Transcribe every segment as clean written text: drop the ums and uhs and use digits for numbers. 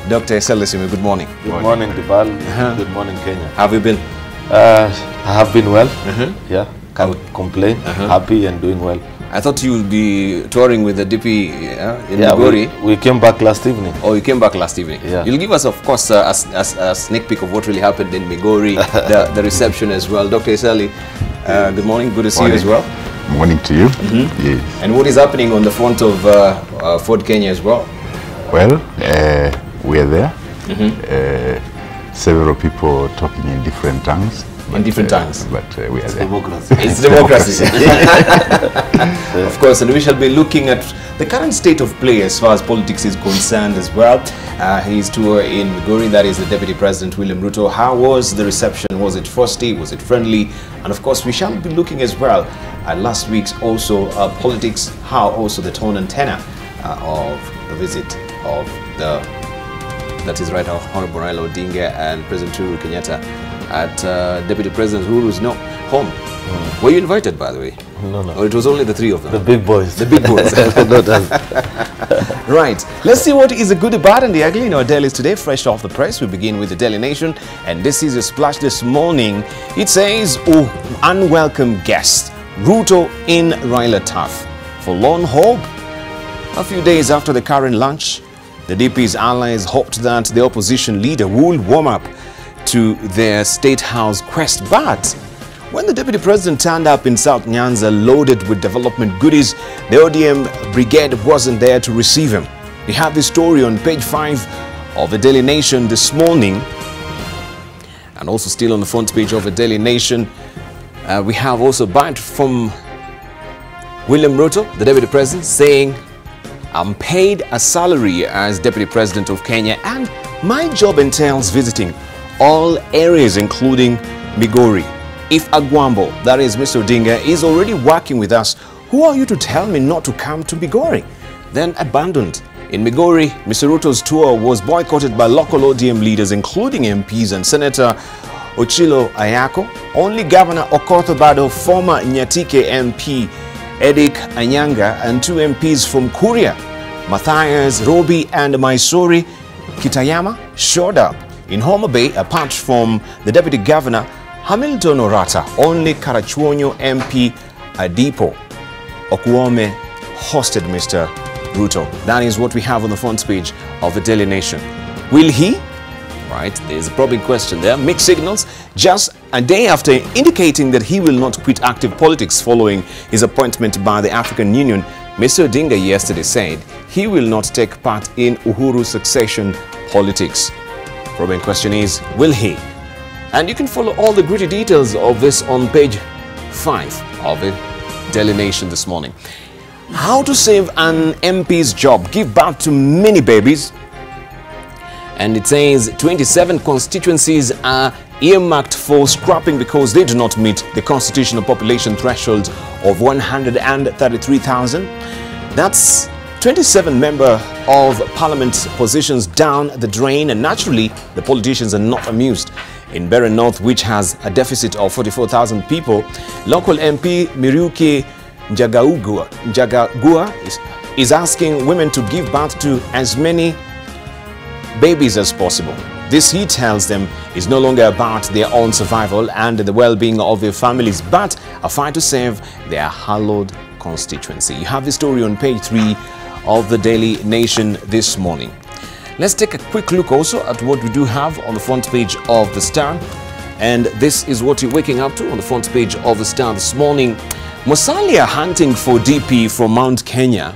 Dr. Eselisimi, good morning. Good morning, Debarl. Good morning, Kenya. How have you been? I have been well. Yeah, can't complain. Happy and doing well. I thought you would be touring with the DP in Migori. We came back last evening. Oh, you came back last evening. Yeah. You'll give us, of course, a sneak peek of what really happened in Migori, the reception as well. Dr. Eseli, good morning. Good to see you as well. Morning to you. Yes. And what is happening on the front of Ford Kenya as well? Well, we are there. Several people talking in different tongues. In different tongues. But we are there. Democracy. It's democracy. Of course, and we shall be looking at the current state of play as far as politics is concerned as well. His tour in Migori, that is the Deputy President William Ruto. How was the reception? Was it frosty? Was it friendly? And of course, we shall be looking as well at last week's also politics, how also the tone and tenor of the visit of the, that is right, Honorable Raila Odinga and President Uhuru Kenyatta at Deputy President Uhuru's home. Were you invited, by the way? No. Or it was only the three of them? The big boys. The big boys. Right. Let's see what is the good, the bad, and the ugly in our dailies today. Fresh off the press, we begin with the Daily Nation. And this is a splash this morning. It says, oh, unwelcome guest. Ruto in Raila Tough. Forlorn hope. A few days after the current lunch, the DP's allies hoped that the opposition leader would warm up to their State House quest. But when the Deputy President turned up in South Nyanza loaded with development goodies, the ODM brigade wasn't there to receive him. We have this story on page 5 of the Daily Nation this morning. And also still on the front page of the Daily Nation, we have also a bite from William Ruto, the Deputy President, saying, I'm paid a salary as Deputy President of Kenya and my job entails visiting all areas including Migori. If Agwambo, that is Mr. Odinga, is already working with us, who are you to tell me not to come to Migori? Then abandoned. In Migori, Mr. Ruto's tour was boycotted by local ODM leaders including MPs and Senator Ochilo Ayako. Only Governor Okoth Obado, former Nyatike MP Edik Anyanga, and 2 MPs from Kuria, Matthias Robi and Mysore Kitayama, showed up. In Homa Bay, apart from the Deputy Governor Hamilton Orata, only Karachuonyo MP Adipo Okuome hosted Mr. Ruto. That is what we have on the front page of the Daily Nation. Will he? Right, there's a probing question there. Mixed signals just a day after indicating that he will not quit active politics following his appointment by the African Union. Mr. Odinga yesterday said he will not take part in Uhuru's succession politics. Probing question is, will he? And you can follow all the gritty details of this on page 5 of the Daily Nation this morning. How to save an MP's job, give birth to many babies. And it says 27 constituencies are earmarked for scrapping because they do not meet the constitutional population threshold of 133,000. That's 27 member of parliament positions down the drain, and naturally the politicians are not amused. In Beren North, which has a deficit of 44,000 people, local MP Miruki Njagagua is asking women to give birth to as many babies as possible. This, he tells them, is no longer about their own survival and the well-being of their families, but a fight to save their hallowed constituency. You have the story on page 3 of the Daily Nation this morning. Let's take a quick look also at what we do have on the front page of the Star. And this is what you're waking up to on the front page of the Star this morning. Musalia hunting for DP from Mount Kenya.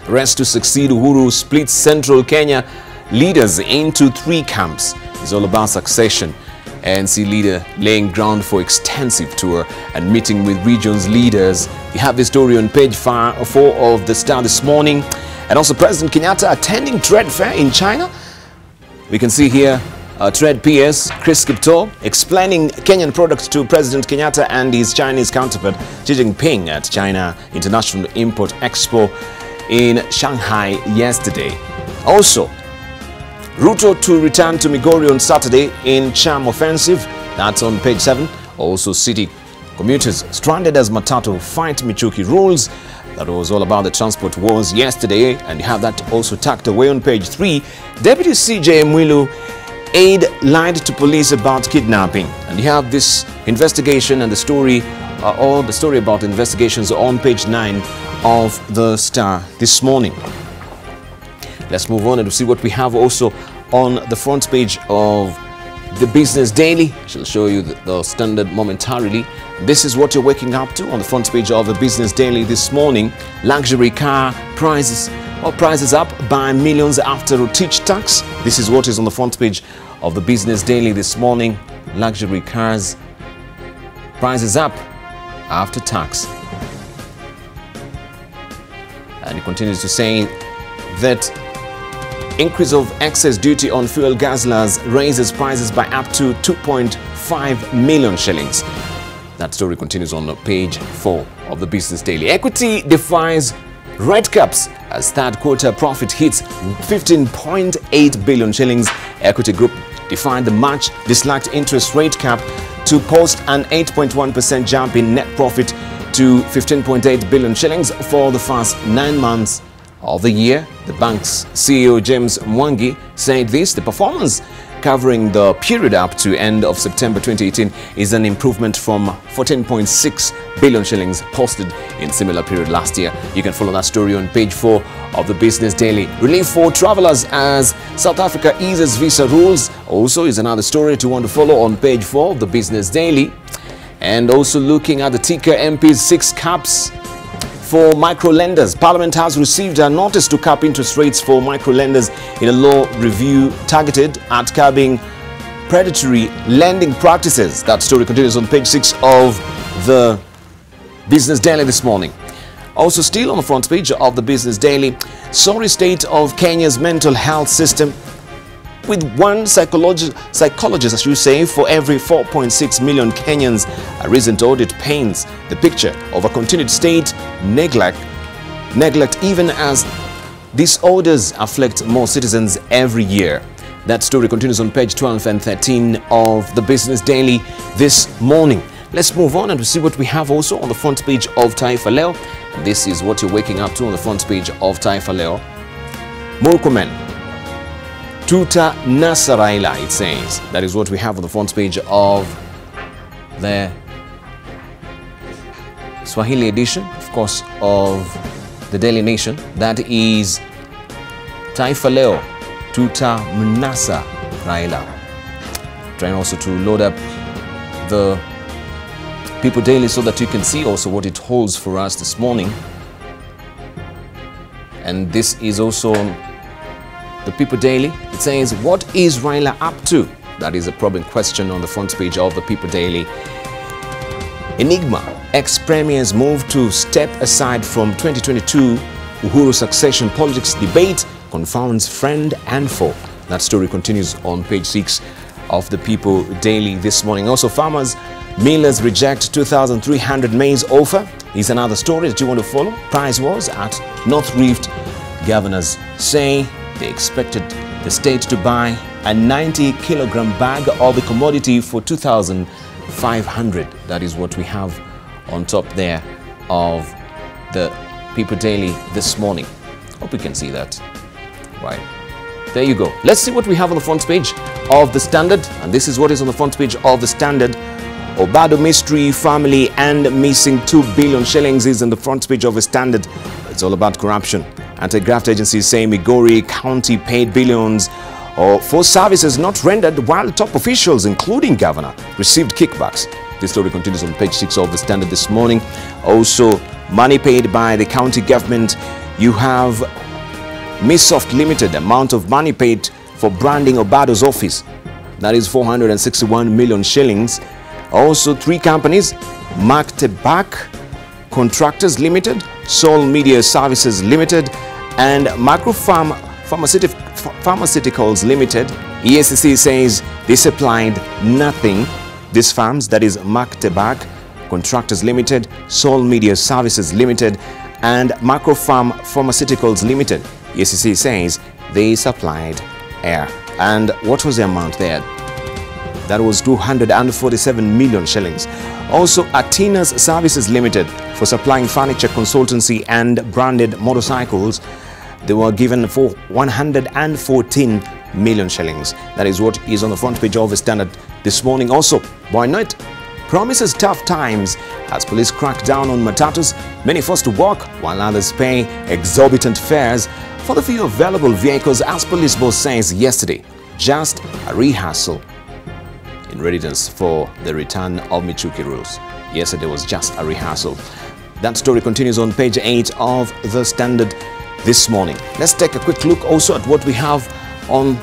Rest to succeed Uhuru splits central Kenya leaders into 3 camps. It's all about succession. ANC leader laying ground for extensive tour and meeting with region's leaders. You have the story on page 4 of the Star this morning. And also President Kenyatta attending trade fair in China. We can see here Trade PS Chris Kipto explaining Kenyan products to President Kenyatta and his Chinese counterpart Xi Jinping at China International Import Expo in Shanghai yesterday. Also, Ruto to return to Migori on Saturday in Charm Offensive. That's on page 7. Also, city commuters stranded as Matatu fight Michuki rules. That was all about the transport wars yesterday, and you have that also tucked away on page 3. Deputy CJ Mwilu aide lied to police about kidnapping, and you have this investigation and the story, all the story about investigations on page 9 of the Star this morning. Let's move on and see what we have also on the front page of the Business Daily. I shall show you the Standard momentarily. This is what you're waking up to on the front page of the Business Daily this morning. Luxury car prices up by millions after Rotich tax. This is what is on the front page of the Business Daily this morning. Luxury cars prices up after tax. And it continues to say that increase of excess duty on fuel guzzlers raises prices by up to 2.5 million shillings. That story continues on page 4 of the Business Daily. Equity defies red caps as third quarter profit hits 15.8 billion shillings. Equity Group defied the much disliked interest rate cap to post an 8.1% jump in net profit to 15.8 billion shillings for the first 9 months of the year. The bank's CEO James Mwangi said this: the performance covering the period up to end of September 2018 is an improvement from 14.6 billion shillings posted in similar period last year. You can follow that story on page 4 of the Business Daily. Relief for travelers as South Africa eases visa rules also is another story to want to follow on page 4 of the Business Daily. And also looking at the ticker MP's 6 caps for micro-lenders. Parliament has received a notice to cap interest rates for micro-lenders in a law review targeted at curbing predatory lending practices. That story continues on page 6 of the Business Daily this morning. Also still on the front page of the Business Daily, sorry state of Kenya's mental health system, with one psychologist, as you say, for every 4.6 million Kenyans. A recent audit paints the picture of a continued state neglect even as disorders afflict more citizens every year. That story continues on page 12 and 13 of the Business Daily this morning. Let's move on and see what we have also on the front page of Taifa Leo. And this is what you're waking up to on the front page of Taifa Leo. Murkomen Tuta Nasaraila, it says. That is what we have on the front page of the Swahili edition, of course, of the Daily Nation. That is Taifa Leo, Tuta Mnasa Raila. Trying also to load up the People Daily so that you can see also what it holds for us this morning. And this is also the People Daily. It says, what is Raila up to? That is a probing question on the front page of the People Daily. Enigma, ex-premiers move to step aside from 2022 Uhuru succession politics debate, confounds friend and foe. That story continues on page 6 of the People Daily this morning. Also, farmers, millers reject 2,300 maize offer is another story that you want to follow. Price wars at North Rift. Governors say they expected the state to buy a 90-kilogram bag of the commodity for 2,500. That is what we have on top there of the People Daily this morning. Hope you can see that. Right. There you go. Let's see what we have on the front page of the Standard. And this is what is on the front page of the Standard. Obado mystery, family and missing 2 billion shillings is on the front page of the Standard. It's all about corruption. Anti-graft agencies say Migori County paid billions for services not rendered, while top officials, including governor, received kickbacks. This story continues on page 6 of the Standard this morning. Also, money paid by the county government. You have Misoft Limited, amount of money paid for branding Obado's office. That is 461 million shillings. Also, 3 companies, Marktebak Contractors Limited, Sol Media Services Limited, and Macropharm Pharmaceuticals Limited. EACC says they supplied nothing. These firms, that is Marktebak Contractors Limited, Sol Media Services Limited, and Macropharm Pharmaceuticals Limited. EACC says they supplied air. And what was the amount there? That was 247 million shillings. Also, Atena's Services Limited, for supplying furniture consultancy and branded motorcycles, they were given for 114 million shillings. That is what is on the front page of the Standard this morning. Also, Boy Night promises tough times as police crack down on matatus. Many forced to walk while others pay exorbitant fares for the few available vehicles, as police boss says yesterday. Just a rehearsal in readiness for the return of Michuki rules. Yesterday was just a rehearsal. That story continues on page 8 of the Standard this morning. Let's take a quick look also at what we have on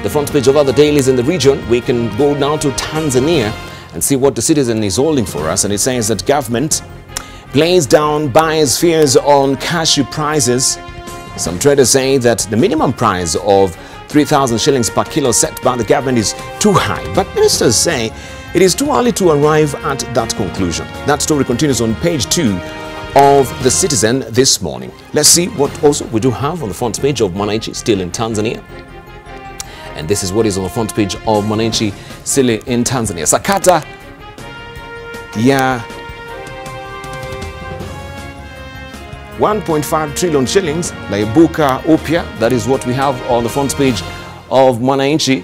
the front page of other dailies in the region. We can go now to Tanzania and see what the Citizen is holding for us. And it says that government plays down buyers' fears on cashew prices. Some traders say that the minimum price of 3,000 shillings per kilo set by the government is too high. But ministers say it is too early to arrive at that conclusion. That story continues on page 2 of the Citizen this morning. Let's see what also we do have on the front page of Mwananchi, still in Tanzania. And this is what is on the front page of Mwananchi, still in Tanzania. Sakata ya 1.5 trillion shillings laibuka upya. That is what we have on the front page of Mwananchi.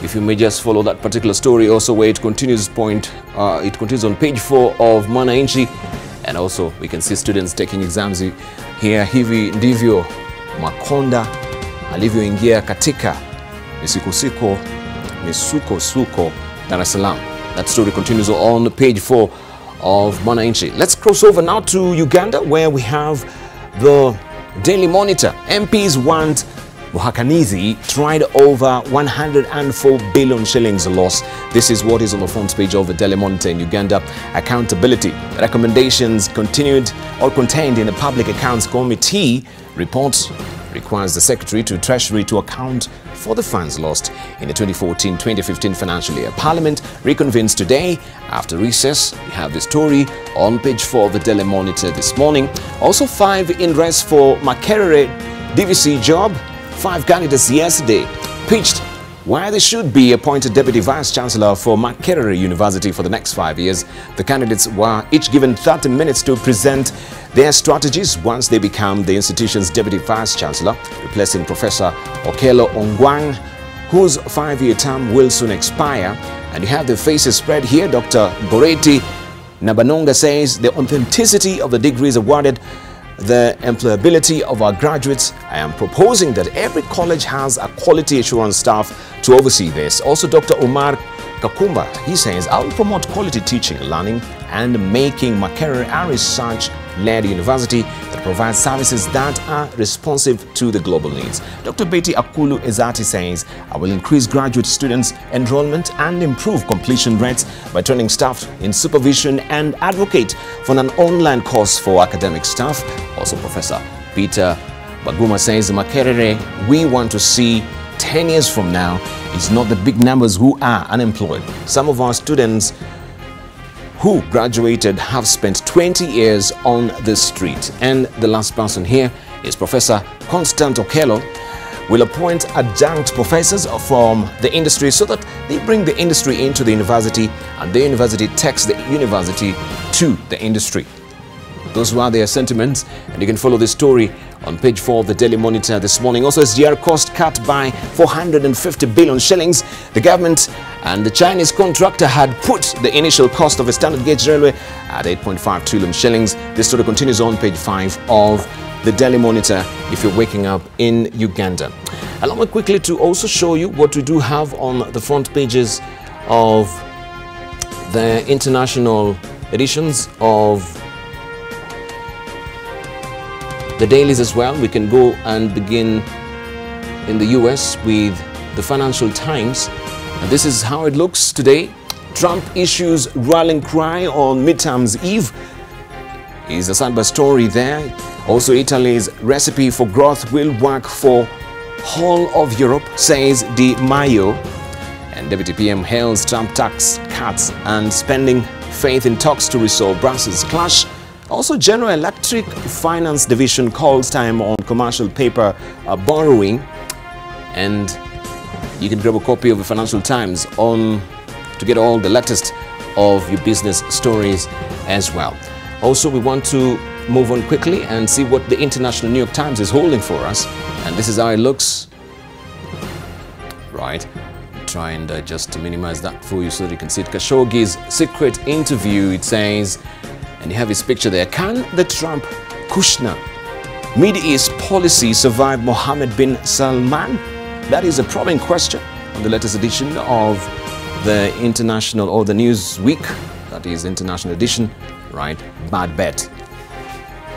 If you may just follow that particular story also, where it continues it continues on page 4 of Mwananchi. And also we can see students taking exams here. Hivi ndivyo Makonda alivyoingia katika misukosuko Dar es Salaam. That story continues on page 4 of Mwananchi. Let's cross over now to Uganda, where we have the Daily Monitor. MPs want Muhakanizi tried over 104 billion shillings loss. This is what is on the front page of the Daily Monitor in Uganda. Accountability recommendations continued or contained in the Public Accounts Committee report requires the Secretary to Treasury to account for the funds lost in the 2014-2015 financial year. Parliament reconvenes today after recess. We have the story on page 4 of the Daily Monitor this morning. Also, 5 in rest for Makerere DVC job. 5 candidates yesterday pitched why they should be appointed Deputy Vice Chancellor for Makerere University for the next 5 years. The candidates were each given 30 minutes to present their strategies once they become the institution's Deputy Vice Chancellor, replacing Professor Okello Ongwang, whose 5-year term will soon expire. And you have the faces spread here. Dr. Goreti Nabanonga says the authenticity of the degrees awarded, the employability of our graduates. I am proposing that every college has a quality assurance staff to oversee this. Also, Dr. Omar Kakumba, he says, I will promote quality teaching and learning and making Makerere a research-led university that provides services that are responsive to the global needs. Dr. Betty Akulu Ezati says, I will increase graduate students' enrollment and improve completion rates by training staff in supervision and advocate for an online course for academic staff. Also, Professor Peter Baguma says, Makerere, we want to see 10 years from now, it's not the big numbers who are unemployed. Some of our students who graduated have spent 20 years on the street. And the last person here is Professor Constant Okello. Will appoint adjunct professors from the industry so that they bring the industry into the university and the university takes the university to the industry. Those were their sentiments, and you can follow this story on page 4 of the Daily Monitor this morning. Also, SGR cost cut by 450 billion shillings. The government and the Chinese contractor had put the initial cost of a standard gauge railway at 8.5 trillion shillings. This story continues on page 5 of the Daily Monitor if you're waking up in Uganda. Allow me quickly to also show you what we do have on the front pages of the international editions of the dailies as well. We can go and begin in the US with the Financial Times. And this is how it looks today. Trump issues rallying cry on midterms eve. Is a sidebar story there. Also, Italy's recipe for growth will work for whole of Europe, says Di Maio. And Deputy PM hails Trump tax cuts and spending faith in talks to resolve Brussels clash. Also, General Electric Finance Division calls time on commercial paper borrowing. And You can grab a copy of the Financial Times to get all the latest of your business stories as well. Also, we want to move on quickly and see what the International New York Times is holding for us. And this is how it looks. Right. Try and just to minimize that for you so that you can see it. Khashoggi's secret interview, it says, and you have his picture there. Can the Trump-Kushner Middle East policy survive Mohammed bin Salman? That is a probing question on the latest edition of the International, or the Newsweek, that is International Edition, right? Bad bet.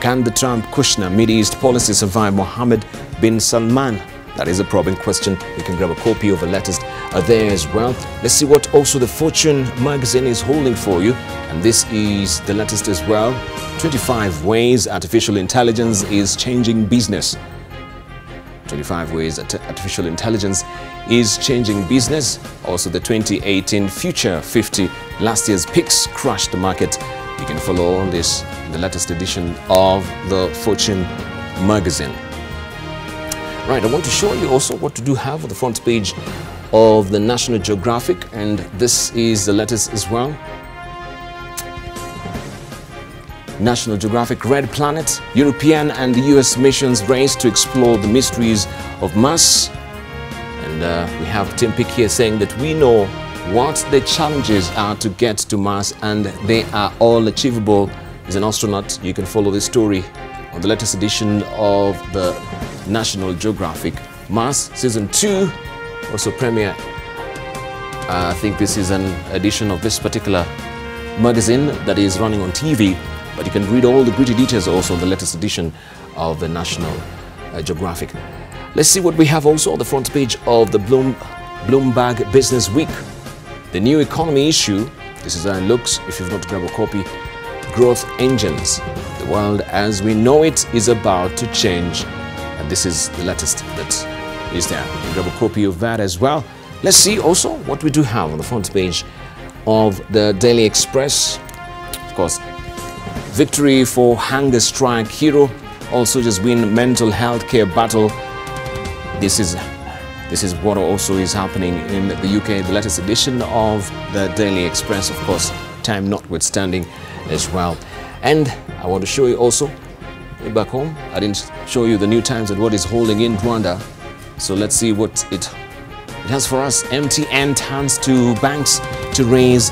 Can the Trump-Kushner Middle East policy survive Mohammed bin Salman? That is a probing question. You can grab a copy of the latest there as well. Let's see what also the Fortune magazine is holding for you. And this is the latest as well. 25 ways artificial intelligence is changing business. 25 ways artificial intelligence is changing business. Also the 2018 Future 50, last year's picks crashed the market. You can follow all this in the latest edition of the Fortune magazine. Right, I want to show you also what to do have on the front page of the National Geographic, and this is the latest as well. National Geographic, Red Planet, European and US missions race to explore the mysteries of Mars. And we have Tim Pick here saying that we know what the challenges are to get to Mars, and they are all achievable. As an astronaut, you can follow this story on the latest edition of the National Geographic. Mars Season 2 also premiere. I think this is an edition of this particular magazine that is running on TV, but you can read all the gritty details also on the latest edition of the National Geographic. Let's see what we have also on the front page of the Bloomberg Business Week. The new economy issue, this is how it looks if you've not grabbed a copy. Growth engines. The world as we know it is about to change. And this is the latest that is there. You can grab a copy of that as well. Let's see also what we do have on the front page of the Daily Express. Of course, victory for hunger strike hero. Also just win mental health care battle. This is what also is happening in the UK. The latest edition of the Daily Express, of course, time notwithstanding as well. And I want to show you also, back home, I didn't show you the New Times and what is holding in Rwanda. So let's see what it has for us. MTN turns to banks to raise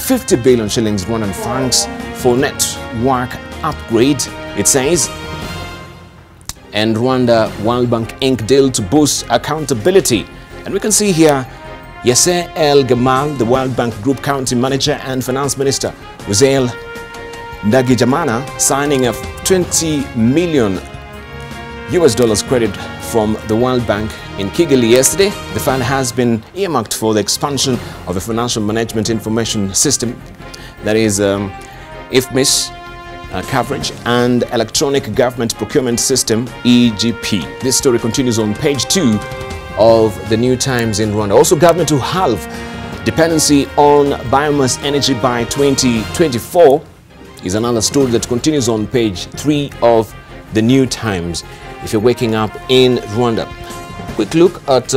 50 billion shillings Rwandan francs for network upgrade, it says. And Rwanda World Bank Inc. deal to boost accountability. And we can see here Yasser El Gamal, the World Bank Group County Manager and Finance Minister, Uzail Ndagijamana, signing a $20 million US credit from the World Bank in Kigali yesterday. The fund has been earmarked for the expansion of the Financial Management Information System, that is IFMIS, coverage, and Electronic Government Procurement System, EGP. This story continues on page 2 of the New Times in Rwanda. Also, government to halve dependency on biomass energy by 2024 is another story that continues on page 3 of the New Times. If you're waking up in Rwanda, quick look at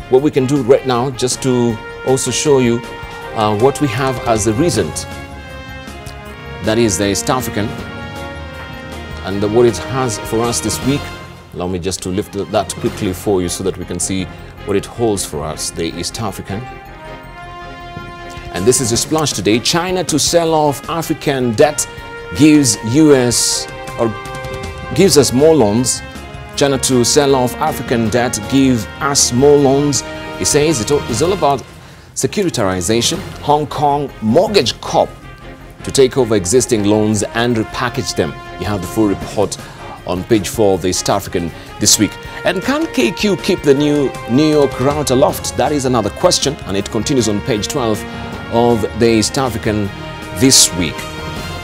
what we can do right now, just to also show you what we have as the recent. That is the East African, and what it has for us this week. Allow me just to lift that quickly for you so that we can see what it holds for us, the East African. And this is a splash today. China to sell off African debt gives us more loans. China to sell off African debt give us more loans. It says it's all about securitization. Hong Kong Mortgage Corp to take over existing loans and repackage them. You have the full report on page 4 of the East African this week. And can KQ keep the new New York route aloft? That is another question, and it continues on page 12 of the East African this week.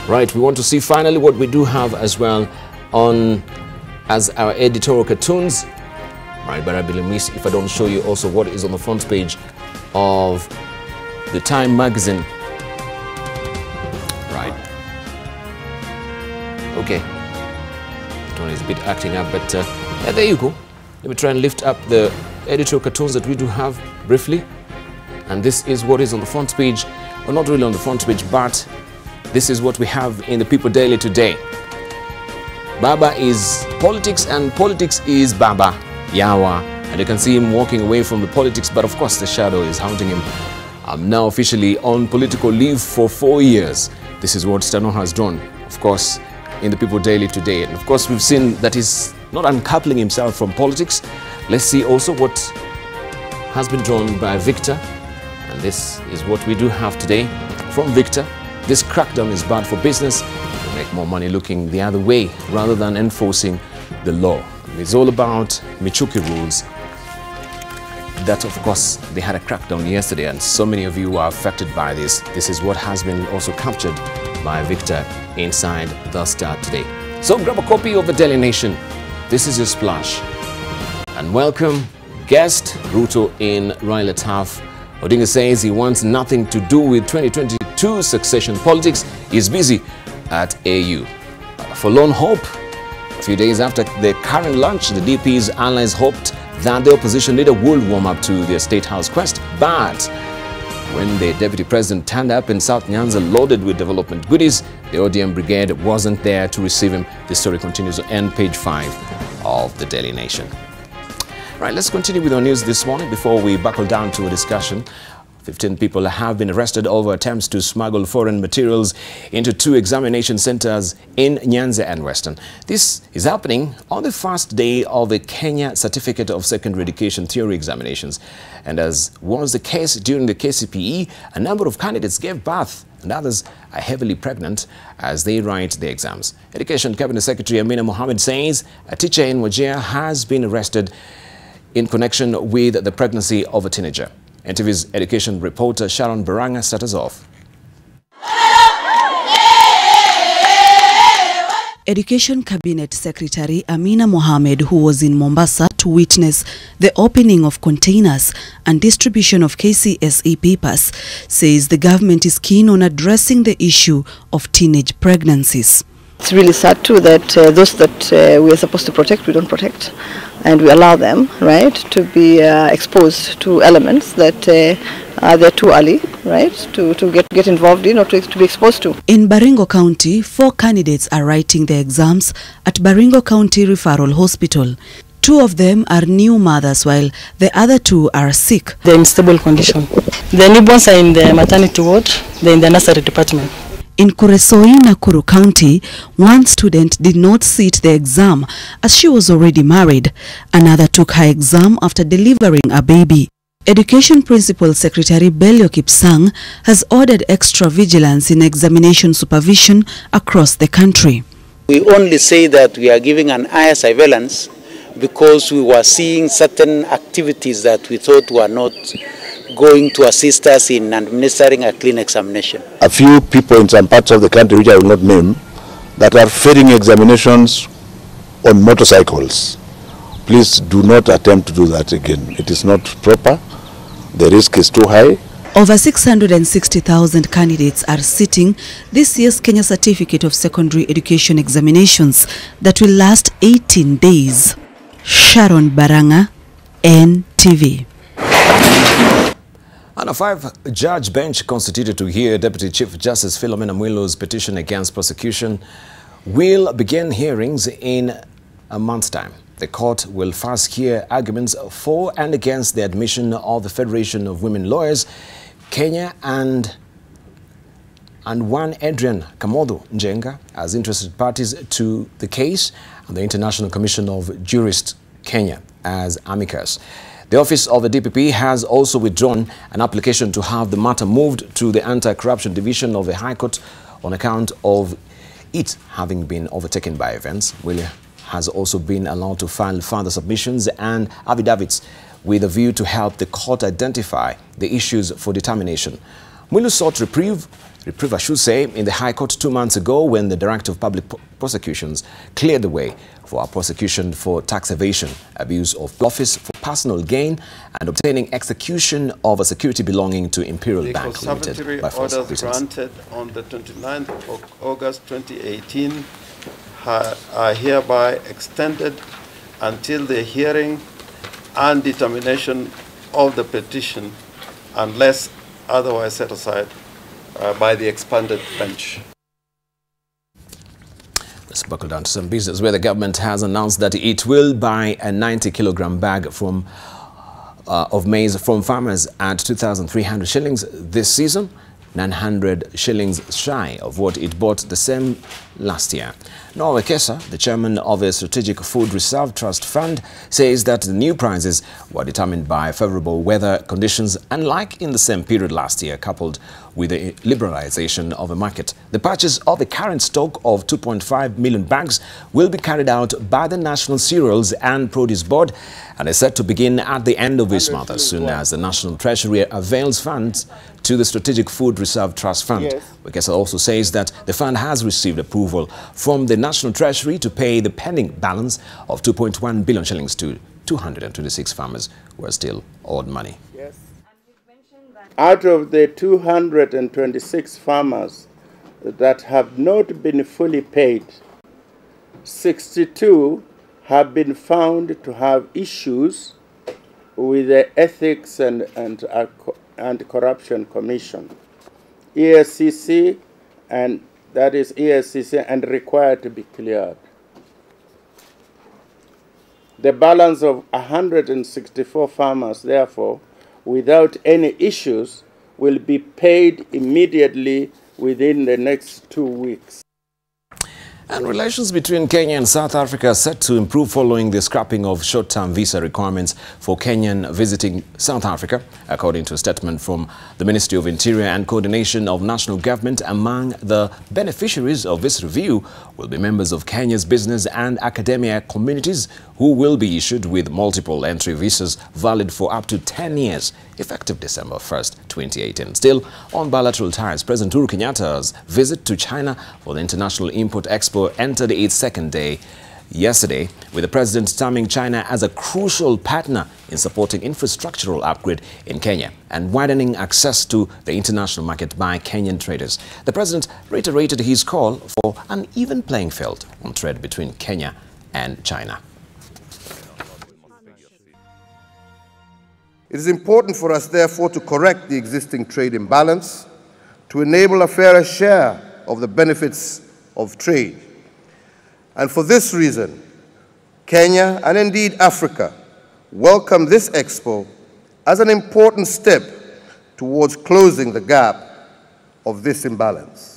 Right, we want to see finally what we do have as well on as our editorial cartoons. Right, but I believe me if I don't show you also what is on the front page of the Time magazine. Right. Okay. That one is a bit acting up, but yeah, there you go. Let me try and lift up the editorial cartoons that we do have briefly. And this is what is on the front page, or not really on the front page, but this is what we have in the People Daily today. Baba is politics and politics is Baba Yawa. And you can see him walking away from the politics, but of course the shadow is haunting him. I'm now officially on political leave for 4 years. This is what Stano has drawn, of course, in the People Daily today. And of course we've seen that he's not uncoupling himself from politics. Let's see also what has been drawn by Victor. And this is what we do have today from Victor. This crackdown is bad for business. We make more money looking the other way rather than enforcing the law. It's all about Michuki rules. That, of course, they had a crackdown yesterday, and so many of you are affected by this. This is what has been also captured by Victor inside the Star today. So grab a copy of the Daily Nation. This is your splash. And welcome guest Ruto in Raila Taff. Odinga says he wants nothing to do with 2022 succession politics. He's busy at AU. For lone hope, a few days after the current lunch, the DP's allies hoped that the opposition leader would warm up to their State House quest. But when the Deputy President turned up in South Nyanza loaded with development goodies, the ODM brigade wasn't there to receive him. The story continues on page 5 of the Daily Nation. Right, let's continue with our news this morning before we buckle down to a discussion. 15 people have been arrested over attempts to smuggle foreign materials into 2 examination centers in Nyanza and Western. This is happening on the first day of the Kenya Certificate of Secondary Education Theory examinations. And as was the case during the KCPE, a number of candidates gave birth and others are heavily pregnant as they write the exams. Education Cabinet Secretary Amina Mohammed says a teacher in Wajir has been arrested in connection with the pregnancy of a teenager. NTV's education reporter Sharon Baranga set us off. Education Cabinet Secretary Amina Mohammed, who was in Mombasa to witness the opening of containers and distribution of KCSE papers, says the government is keen on addressing the issue of teenage pregnancies. It's really sad too that those that we are supposed to protect, we don't protect, and we allow them, right, to be exposed to elements that they're too early, right, to get involved in or to be exposed to. In Baringo County, 4 candidates are writing their exams at Baringo County Referral Hospital. 2 of them are new mothers, while the other 2 are sick. They're in stable condition. The newborns are in the maternity ward, they're in the nursery department. In Kuresoi, Nakuru County, 1 student did not sit the exam as she was already married. Another took her exam after delivering a baby. Education Principal Secretary Belio Kipsang has ordered extra vigilance in examination supervision across the country. We only say that we are giving an eye surveillance because we were seeing certain activities that we thought were not going to assist us in administering a clean examination. A few people in some parts of the country, which I will not name, that are failing examinations on motorcycles. Please do not attempt to do that again. It is not proper. The risk is too high. Over 660,000 candidates are sitting this year's Kenya Certificate of Secondary Education examinations that will last 18 days. Sharon Baranga, NTV. And a 5-judge bench constituted to hear Deputy Chief Justice Philomena Mwilu's petition against prosecution will begin hearings in a month's time. The court will first hear arguments for and against the admission of the Federation of Women Lawyers, Kenya, and one Adrian Kamodo Njenga as interested parties to the case, and the International Commission of Jurists, Kenya, as amicus. The office of the DPP has also withdrawn an application to have the matter moved to the Anti-Corruption Division of the High Court on account of it having been overtaken by events. William has also been allowed to file further submissions and affidavits with a view to help the court identify the issues for determination. Mwilu sought reprieve I should say, in the High Court 2 months ago when the Director of Public Prosecutions cleared the way for a prosecution for tax evasion, abuse of office for personal gain, and obtaining execution of a security belonging to Imperial Bank Limited by false orders granted on the 29th of August 2018 are hereby extended until the hearing and determination of the petition unless otherwise set aside by the expanded bench. Let's buckle down to some business where the government has announced that it will buy a 90-kilogram bag of maize from farmers at 2,300 shillings this season, 900 shillings shy of what it bought the same last year. Noah Kesa, the chairman of a Strategic Food Reserve Trust Fund, says that the new prices were determined by favorable weather conditions, unlike in the same period last year, coupled with the liberalization of the market. The purchase of a current stock of 2.5 million bags will be carried out by the National Cereals and Produce Board and is set to begin at the end of this month, as soon as the National Treasury avails funds to the Strategic Food Reserve Trust Fund. Yes. Wekesa also says that the fund has received approval from the National Treasury to pay the pending balance of 2.1 billion shillings to 226 farmers who are still owed money. Yes. Out of the 226 farmers that have not been fully paid, 62 have been found to have issues with the Ethics and Corruption Commission, ESCC, and that is ESCC, and required to be cleared. The balance of 164 farmers, therefore, without any issues, will be paid immediately within the next 2 weeks. And relations between Kenya and South Africa are set to improve following the scrapping of short-term visa requirements for Kenyan visiting South Africa, according to a statement from the Ministry of Interior and Coordination of National Government. Among the beneficiaries of this review will be members of Kenya's business and academia communities who will be issued with multiple entry visas valid for up to 10 years, effective December 1st, 2018. Still, on bilateral ties, President Uhuru Kenyatta's visit to China for the International Import Expo entered its second day yesterday, with the president terming China as a crucial partner in supporting infrastructural upgrade in Kenya and widening access to the international market by Kenyan traders. The president reiterated his call for an even playing field on trade between Kenya and China. It is important for us, therefore, to correct the existing trade imbalance to enable a fairer share of the benefits of trade. And for this reason, Kenya, and indeed Africa, welcome this expo as an important step towards closing the gap of this imbalance.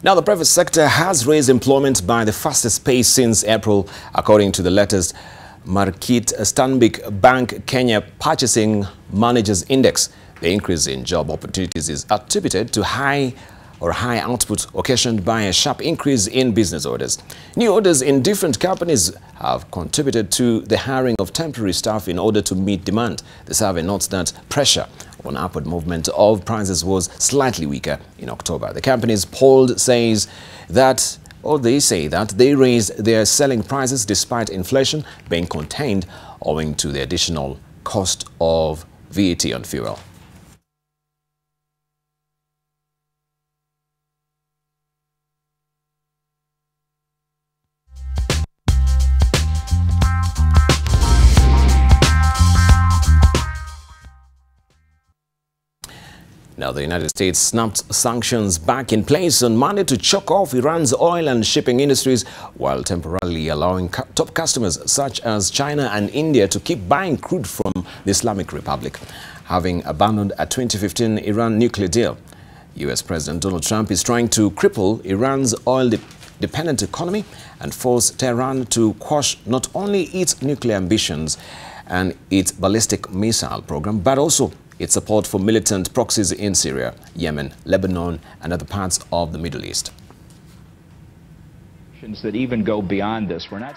Now, the private sector has raised employment by the fastest pace since April, according to the latest Market Stanbic Bank Kenya Purchasing Managers Index. The increase in job opportunities is attributed to high output occasioned by a sharp increase in business orders. New orders in different companies have contributed to the hiring of temporary staff in order to meet demand. The survey notes that pressure on upward movement of prices was slightly weaker in October. The companies polled they say that they raised their selling prices despite inflation being contained owing to the additional cost of VAT on fuel. Now, the United States snapped sanctions back in place on Monday to choke off Iran's oil and shipping industries while temporarily allowing top customers such as China and India to keep buying crude from the Islamic Republic, having abandoned a 2015 Iran nuclear deal. U.S. President Donald Trump is trying to cripple Iran's oil-dependent economy and force Tehran to quash not only its nuclear ambitions and its ballistic missile program, but also its support for militant proxies in Syria, Yemen, Lebanon, and other parts of the Middle East. That even go beyond this. We're not.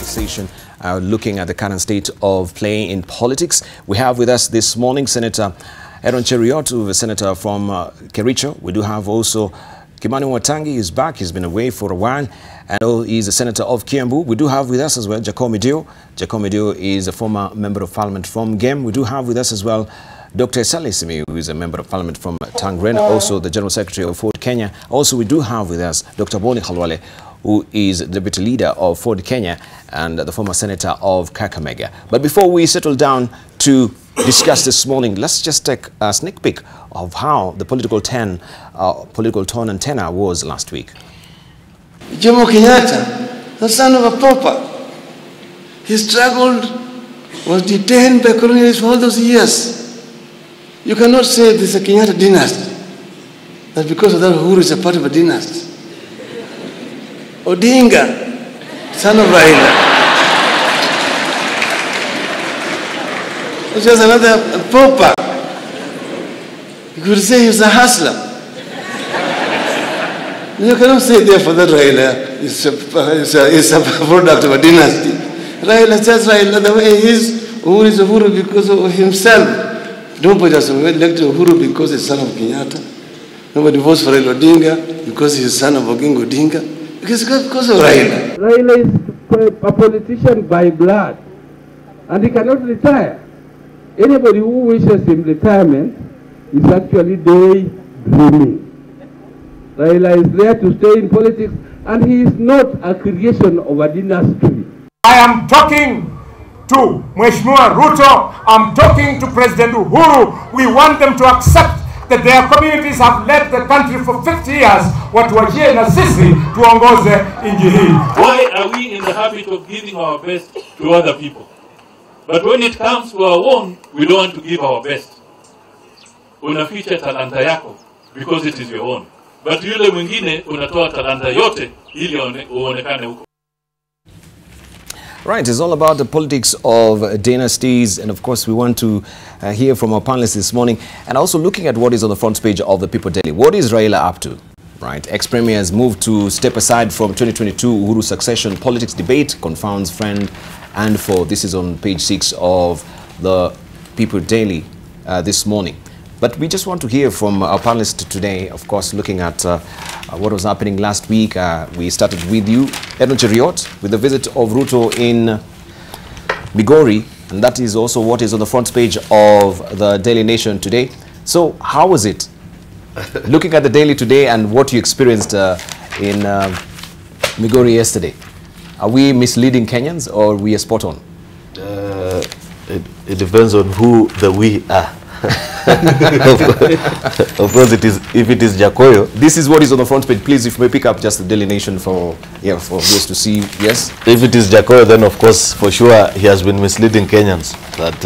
conversation looking at the current state of play in politics. We have with us this morning Senator Aaron Cheruiyot, who is a senator from Kericho. We do have also Kimani Watangi is back. He's been away for a while, and he's a senator of Kiambu. We do have with us as well Jacomi Dio. Jacomi Dio is a former member of parliament from Gem. We do have with us as well Dr. Salisimi, who is a member of parliament from Tangren, also the general secretary of Ford Kenya. Also, we do have with us Dr. Boni Khalwale, who is the deputy leader of Ford Kenya and the former senator of Kakamega. But before we settle down to discuss this morning, let's just take a sneak peek of how the political tone and tenor was last week. Jomo Kenyatta, the son of a pauper, he struggled, was detained by colonialists for all those years. You cannot say this is a Kenyatta dynasty. That because of that, Uhuru is a part of a dynasty. Odinga, son of Raila, was just another pauper. You could say he was a hustler. You cannot say therefore that Raila is a product of a dynasty. Raila is just Raila the way he is. Uhuru is Uhuru because of himself. Nobody has elected Uhuru because he's son of Kenyatta. Nobody votes for Raila Odinga because he's son of Oginga Odinga. Because of Raila. Raila is a politician by blood, and he cannot retire. Anybody who wishes him retirement is actually daydreaming. Raila is there to stay in politics, and he is not a creation of a dynasty. I am talking to Mheshimiwa Ruto, I'm talking to President Uhuru. We want them to accept that their communities have led the country for 50 years. Watuachie na sisi tuongoze nchi hii. Why are we in the habit of giving our best to other people? But when it comes to our own, we don't want to give our best. Unaficha talanta yako because it is your own. But yule mwingine unatoa talanta yote ili uonekane huko. Right, it's all about the politics of dynasties, and of course we want to hear from our panelists this morning, and also looking at what is on the front page of the People Daily. What is Raila up to? Right, ex-premier has moved to step aside from 2022 Uhuru succession politics debate, confounds friend and foe. This is on page 6 of the People Daily this morning. But we just want to hear from our panelists today, of course, looking at what was happening last week. We started with you, Aaron Cheruiyot, with the visit of Ruto in Migori, and that is also what is on the front page of the Daily Nation today. So how was it? Looking at the Daily today and what you experienced in Migori yesterday, are we misleading Kenyans or we are spot on? It depends on who the we are. Of course, it is. If it is Jakoyo, this is what is on the front page. Please, if you may pick up just the Daily Nation for viewers to see. Yes. If it is Jakoyo, then of course, for sure, he has been misleading Kenyans that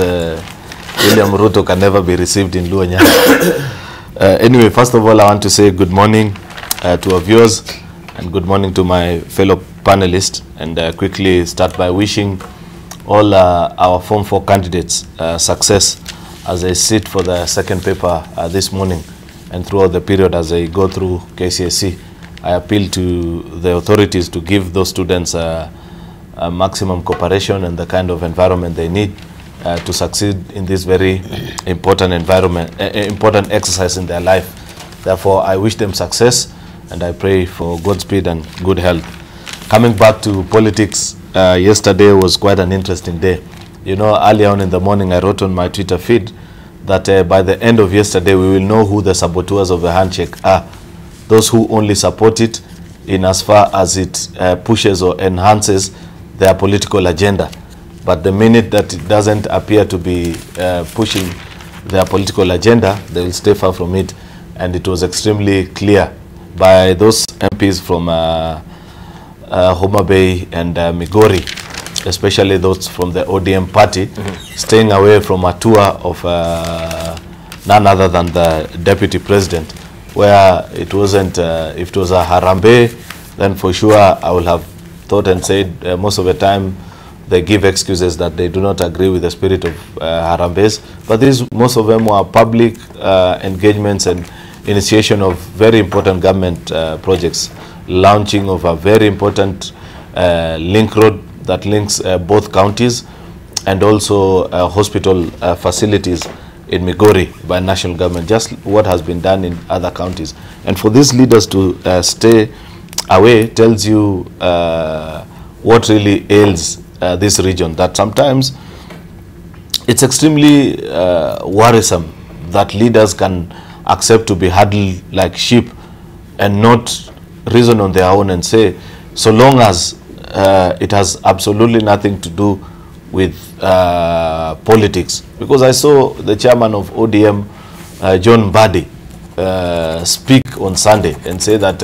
William Ruto can never be received in Luo Nyanza. Anyway, first of all, I want to say good morning to our viewers and good morning to my fellow panelists, and quickly start by wishing all our Form 4 candidates success as I sit for the second paper this morning and throughout the period as I go through KCSE. I appeal to the authorities to give those students a maximum cooperation and the kind of environment they need to succeed in this very important environment, important exercise in their life. Therefore, I wish them success and I pray for Godspeed and good health. Coming back to politics, yesterday was quite an interesting day. You know, earlier on in the morning, I wrote on my Twitter feed that by the end of yesterday, we will know who the saboteurs of the handshake are. Those who only support it in as far as it pushes or enhances their political agenda. But the minute that it doesn't appear to be pushing their political agenda, they will stay far from it. And it was extremely clear by those MPs from Homa Bay and Migori, especially those from the ODM party, staying away from a tour of none other than the deputy president, where it wasn't, if it was a Harambe, then for sure I would have thought and said most of the time they give excuses that they do not agree with the spirit of Harambes. But these, most of them were public engagements and initiation of very important government projects, launching of a very important link road that links both counties, and also hospital facilities in Migori by national government, just what has been done in other counties. And for these leaders to stay away tells you what really ails this region, that sometimes it's extremely worrisome that leaders can accept to be huddled like sheep and not reason on their own and say, so long as it has absolutely nothing to do with politics. Because I saw the chairman of ODM, John Mbadi, speak on Sunday and say that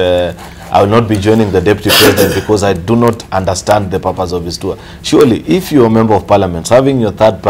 I will not be joining the deputy president because I do not understand the purpose of his tour. Surely, if you're a member of parliament, having your third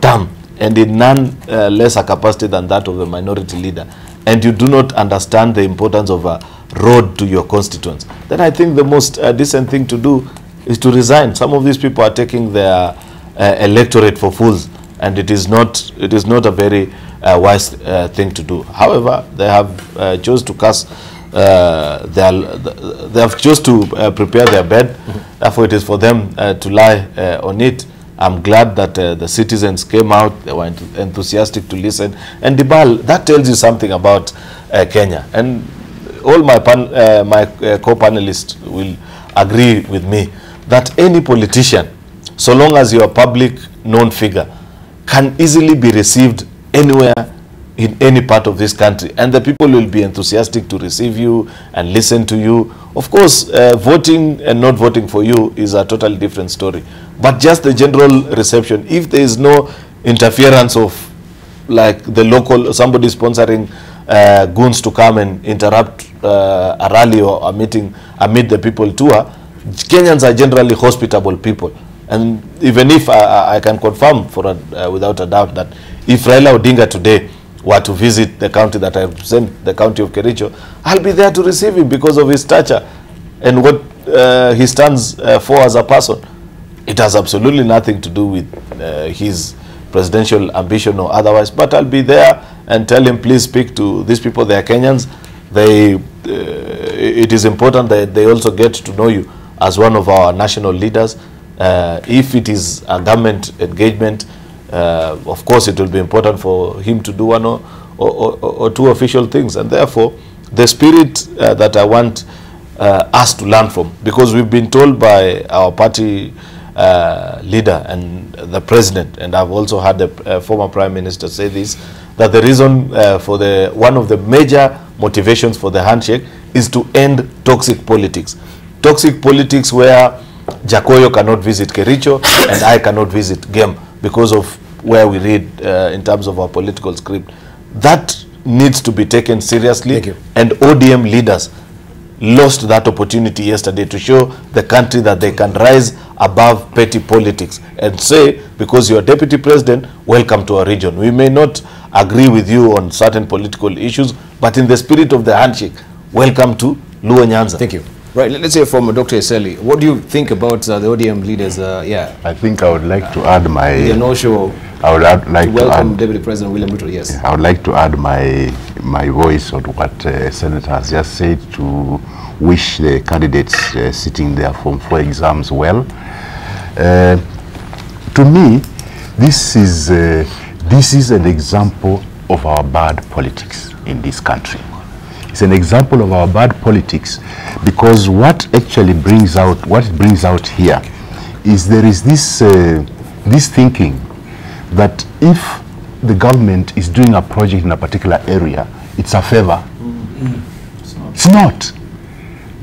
term and in none lesser capacity than that of a minority leader, and you do not understand the importance of a road to your constituents, then I think the most decent thing to do is to resign. Some of these people are taking their electorate for fools, and it is not a very wise thing to do. However, they have chose to cast they have chose to prepare their bed. Therefore, it is for them to lie on it. I'm glad that the citizens came out. They were enthusiastic to listen. And Debarl, that tells you something about Kenya. And all my co-panelists will agree with me that any politician, so long as you're a public known figure, can easily be received anywhere in any part of this country, and the people will be enthusiastic to receive you and listen to you. Of course, voting and not voting for you is a totally different story. But just the general reception, if there is no interference of like the local, somebody sponsoring goons to come and interrupt a rally or a meeting amid the people tour, Kenyans are generally hospitable people. And even if I can confirm without a doubt that if Raila Odinga today were to visit the county that I represent, the county of Kericho, I'll be there to receive him because of his stature and what he stands for as a person. It has absolutely nothing to do with his presidential ambition or otherwise, but I'll be there and tell him, please speak to these people. They are Kenyans. It is important that they also get to know you as one of our national leaders. If it is a government engagement, of course it will be important for him to do one or two official things. And therefore, the spirit that I want us to learn from, because we've been told by our party leader and the president, and I've also had the former prime minister say this, that the reason for one of the major motivations for the handshake is to end toxic politics. Toxic politics where Jakoyo cannot visit Kericho and I cannot visit Gem because of where we read in terms of our political script. That needs to be taken seriously. Thank you. And ODM leaders lost that opportunity yesterday to show the country that they can rise above petty politics and say, because you're deputy president, welcome to our region. We may not agree with you on certain political issues, but in the spirit of the handshake, welcome to Luo Nyanza. Thank you. Right, let's hear from Dr. Eseli. What do you think about the ODM leaders? I think I would like to add my... I would like to welcome Deputy President William Ruto, yes. I would like to add my voice on what Senator has just said, to wish the candidates sitting there Form 4 exams well. To me, this is an example of our bad politics in this country. It's an example of our bad politics, because what actually brings out here is there is this thinking that if the government is doing a project in a particular area, it's a favor. It's not.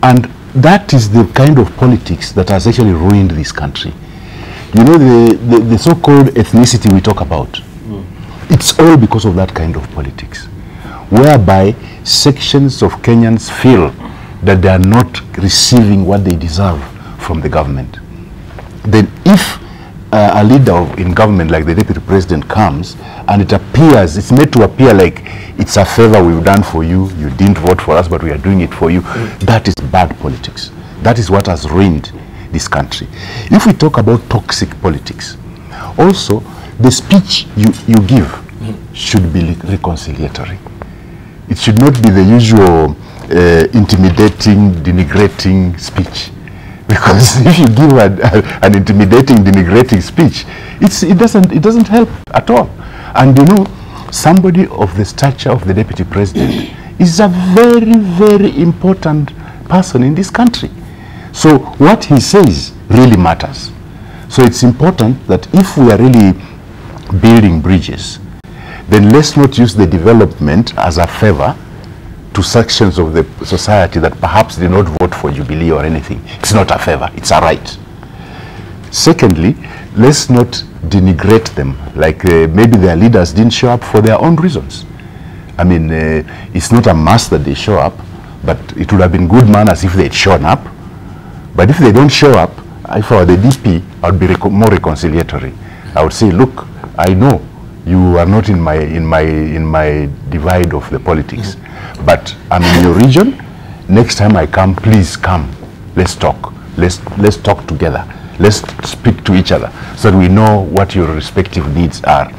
And that is the kind of politics that has actually ruined this country. You know, the so-called ethnicity we talk about, it's all because of that kind of politics, whereby sections of Kenyans feel that they are not receiving what they deserve from the government. Then if a leader in government like the deputy president comes and it's made to appear like it's a favor we've done for you, you didn't vote for us but we are doing it for you, that is bad politics. That is what has ruined this country. If we talk about toxic politics, also the speech you give should be reconciliatory. It should not be the usual intimidating, denigrating speech. Because if you give an intimidating, denigrating speech, it doesn't help at all. And you know, somebody of the stature of the deputy president is a very, very important person in this country. So what he says really matters. So it's important that if we are really building bridges, then let's not use the development as a favor to sections of the society that perhaps did not vote for Jubilee or anything. It's not a favor, it's a right. Secondly, let's not denigrate them, like maybe their leaders didn't show up for their own reasons. I mean, it's not a must that they show up, but it would have been good manners if they'd shown up. But if they don't show up, if I were the DP, I would be more reconciliatory. I would say, look, I know you are not in my divide of the politics, but I'm in your region. Next time I come, please come. Let's talk. Let's talk together. Let's speak to each other so that we know what your respective needs are.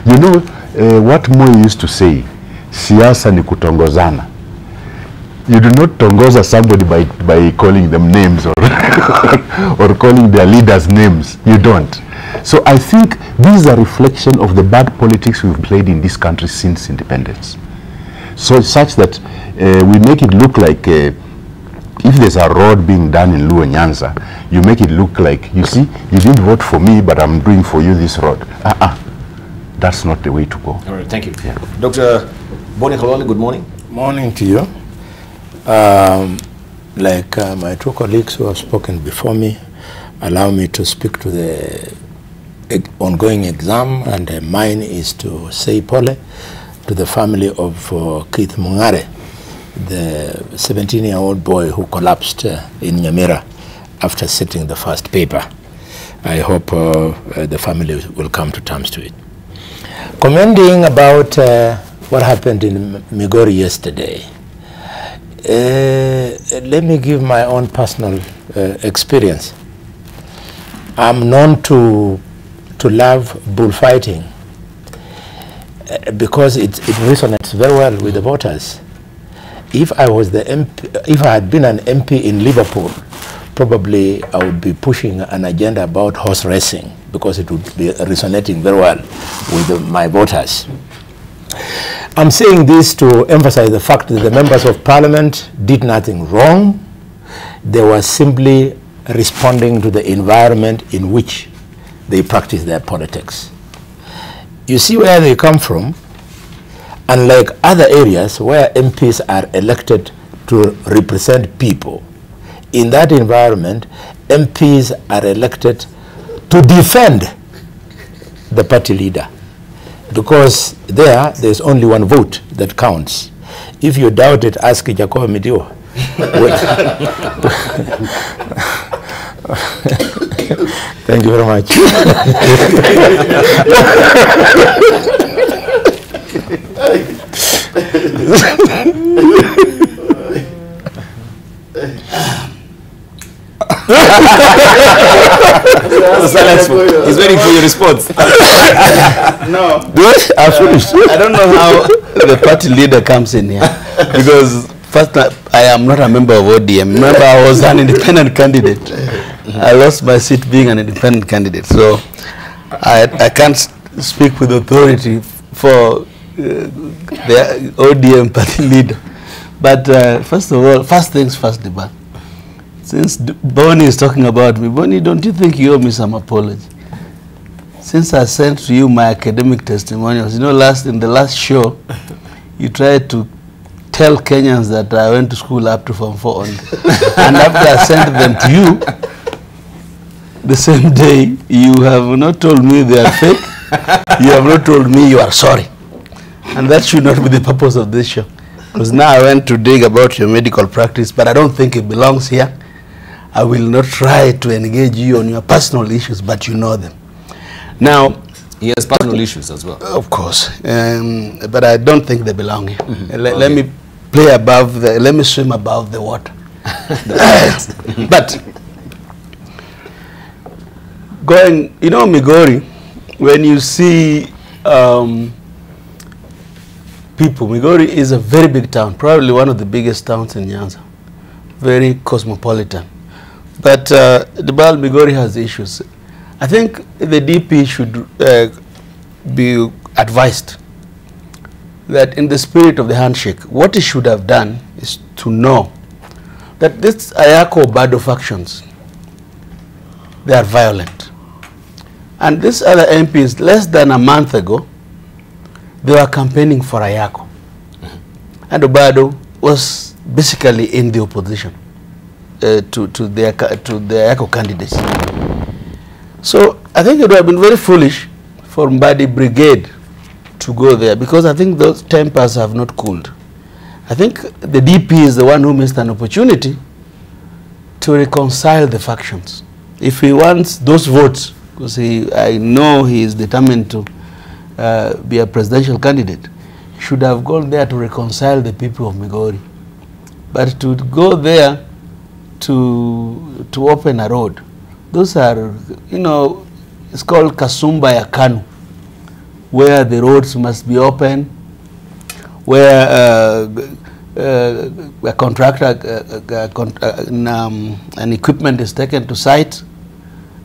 You know what Moi used to say, siasa ni kutongozana. You do not tongoza somebody by calling them names or or calling their leaders names. You don't. So I think this is a reflection of the bad politics we've played in this country since independence. So such that we make it look like if there's a road being done in Luo Nyanza, you make it look like, you see, you didn't vote for me, but I'm doing for you this road. That's not the way to go. All right, thank you. Yeah. Dr. Boni Khalwale, good morning. Morning to you. Like my two colleagues who have spoken before me, allow me to speak to the ongoing exam, and mine is to say pole to the family of Keith Mungare, the 17-year-old boy who collapsed in Nyamira after sitting the first paper. I hope the family will come to terms to it. Commenting about what happened in Migori yesterday, let me give my own personal experience. I'm known to love bullfighting because it resonates very well with the voters. If I was the MP, if I had been an MP in Liverpool, probably I would be pushing an agenda about horse racing because it would be resonating very well with my voters. I'm saying this to emphasize the fact that the members of parliament did nothing wrong. They were simply responding to the environment in which they practice their politics. You see where they come from. Unlike other areas where MPs are elected to represent people, in that environment, MPs are elected to defend the party leader, because there's only one vote that counts. If you doubt it, ask Jacob Midio. Thank you very much. He's waiting for your response. No. I finished. I don't know how the party leader comes in here, because first I am not a member of ODM. Remember, I was an independent candidate. I lost my seat being an independent candidate, so I can't speak with authority for the ODM party leader. But first of all, first things first, Debarl. Since Boni is talking about me, Boni, don't you think you owe me some apology? Since I sent to you my academic testimonials, you know, in the last show, you tried to tell Kenyans that I went to school up to Form 4 only. And after I sent them to you, the same day, you have not told me they are fake. You have not told me you are sorry. And that should not be the purpose of this show. Because now I went to dig about your medical practice, but I don't think it belongs here. I will not try to engage you on your personal issues, but you know them. Now, he has personal issues as well. Of course. But I don't think they belong here. Let me play above let me swim above the water. But going, you know, Migori, when you see people, Migori is a very big town, probably one of the biggest towns in Nyanza, very cosmopolitan. But Debarl Migori has issues. I think the DP should be advised that in the spirit of the handshake, what he should have done is to know that this Ayako Bado factions, they are violent. And these other MPs, less than a month ago, they were campaigning for Ayako. And Obado was basically in the opposition to the Ayako candidates. So I think it would have been very foolish for Mbadi Brigade to go there, because I think those tempers have not cooled. I think the DP is the one who missed an opportunity to reconcile the factions. If he wants those votes, because I know he is determined to be a presidential candidate, he should have gone there to reconcile the people of Migori. But to go there to open a road, those are, you know, it's called Kasumba ya Kanu, where the roads must be open, where a contractor, an equipment is taken to site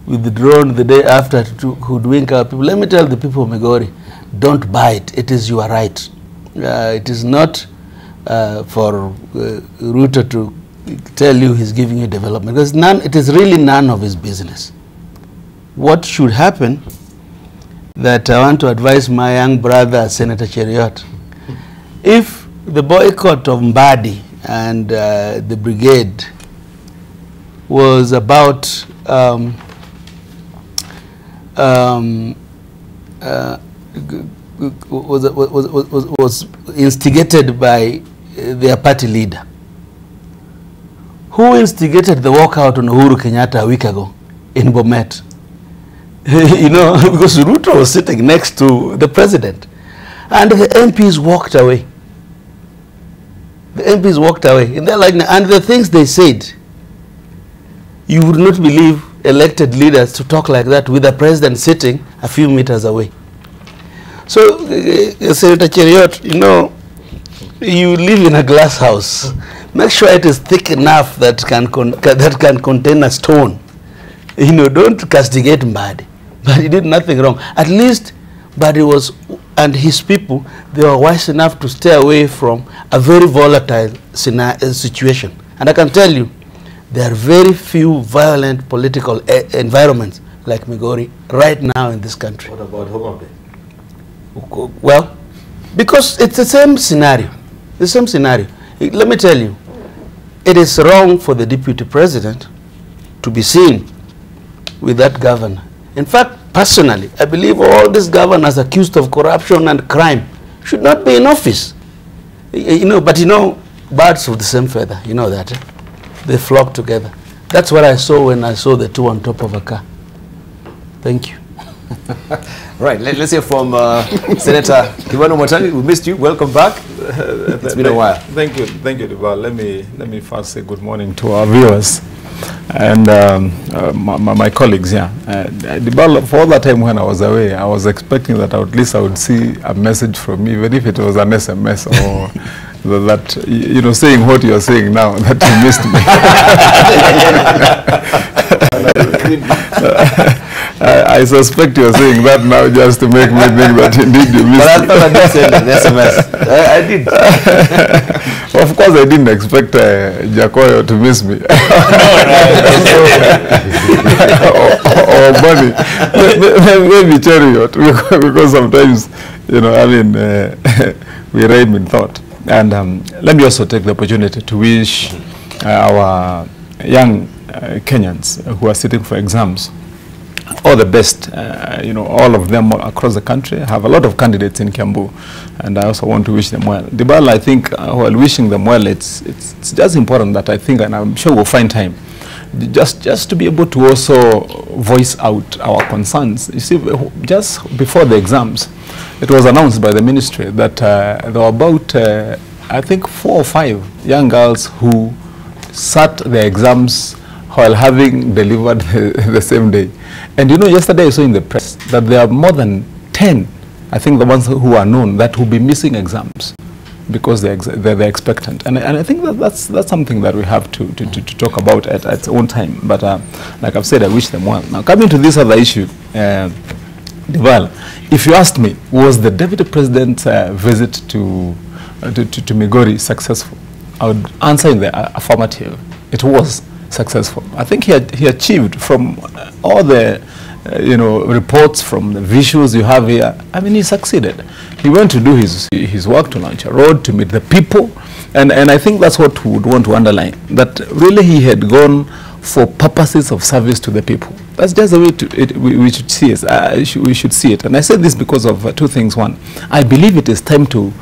with the drone the day after to hoodwink our people. Let me tell the people of Migori, don't buy it. It is your right. It is not for Ruto to tell you he's giving you development, because it is really none of his business. What should happen, that I want to advise my young brother, Senator Cheriot, if the boycott of Mbadi and the brigade was about was instigated by their party leader. Who instigated the walkout on Uhuru Kenyatta a week ago in Bomet? You know, because Ruto was sitting next to the president, and the MPs walked away. The MPs walked away, and they're like, and the things they said, you would not believe elected leaders to talk like that with the president sitting a few meters away. So, Senator Cheriot, you know, you live in a glass house. Make sure it is thick enough that can contain a stone. You know, don't castigate Mbadi. But he did nothing wrong. At least Mbadi was, and his people, they were wise enough to stay away from a very volatile situation. And I can tell you, there are very few violent political environments like Migori right now in this country. What about Homa Bay? Well, because it's the same scenario. The same scenario. Let me tell you, it is wrong for the deputy president to be seen with that governor. In fact, personally, I believe all these governors accused of corruption and crime should not be in office. You know, but you know, birds of the same feather, you know that. They flock together. That's what I saw when I saw the two on top of a car. Thank you. Right, let's hear from Senator Kiwano Mwatani. We missed you. Welcome back. It's been a while. Thank you, Debarl. Let me first say good morning to our viewers and my colleagues here. Debarl, for all that time when I was away, I was expecting that at least I would see a message from me, even if it was an SMS or that, you know, saying what you are saying now, that you missed me. I suspect you're saying that now just to make me think that indeed you missed me. But I thought I did send an SMS. I did. Of course, I didn't expect Jacoyo to miss me. or Bonnie. Maybe Cheriot, because sometimes, you know, I mean, we rhyme in thought. And let me also take the opportunity to wish our young Kenyans who are sitting for exams all the best. You know, all of them across the country have a lot of candidates in Kiambu, and I also want to wish them well. Debarl, I think while wishing them well, it's just important that I think, and I'm sure we'll find time, just to be able to also voice out our concerns. You see, just before the exams, it was announced by the ministry that there were about, I think, 4 or 5 young girls who sat their exams while having delivered the same day. And you know, yesterday I saw in the press that there are more than 10, I think the ones who are known, that will be missing exams. because they're expectant. And I think that's something that we have to talk about at its own time. But like I've said, I wish them well. Now, coming to this other issue, Debarl, if you asked me, was the Deputy President's visit to Migori successful, I would answer in the affirmative. It was successful. I think he achieved from all the reports, from the visuals you have here. I mean, he succeeded. He went to do his work, to launch a road, to meet the people, and I think that's what we would want to underline, that really he had gone for purposes of service to the people. That's just the way we should see it. We should see it. And I say this because of two things. One, I believe it is time to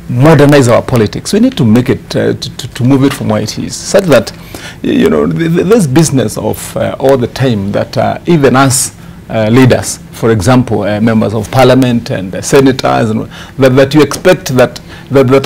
modernize our politics. We need to make it, to move it from where it is, such that, this business of all the time that even us leaders, for example, members of parliament and senators, and that you expect that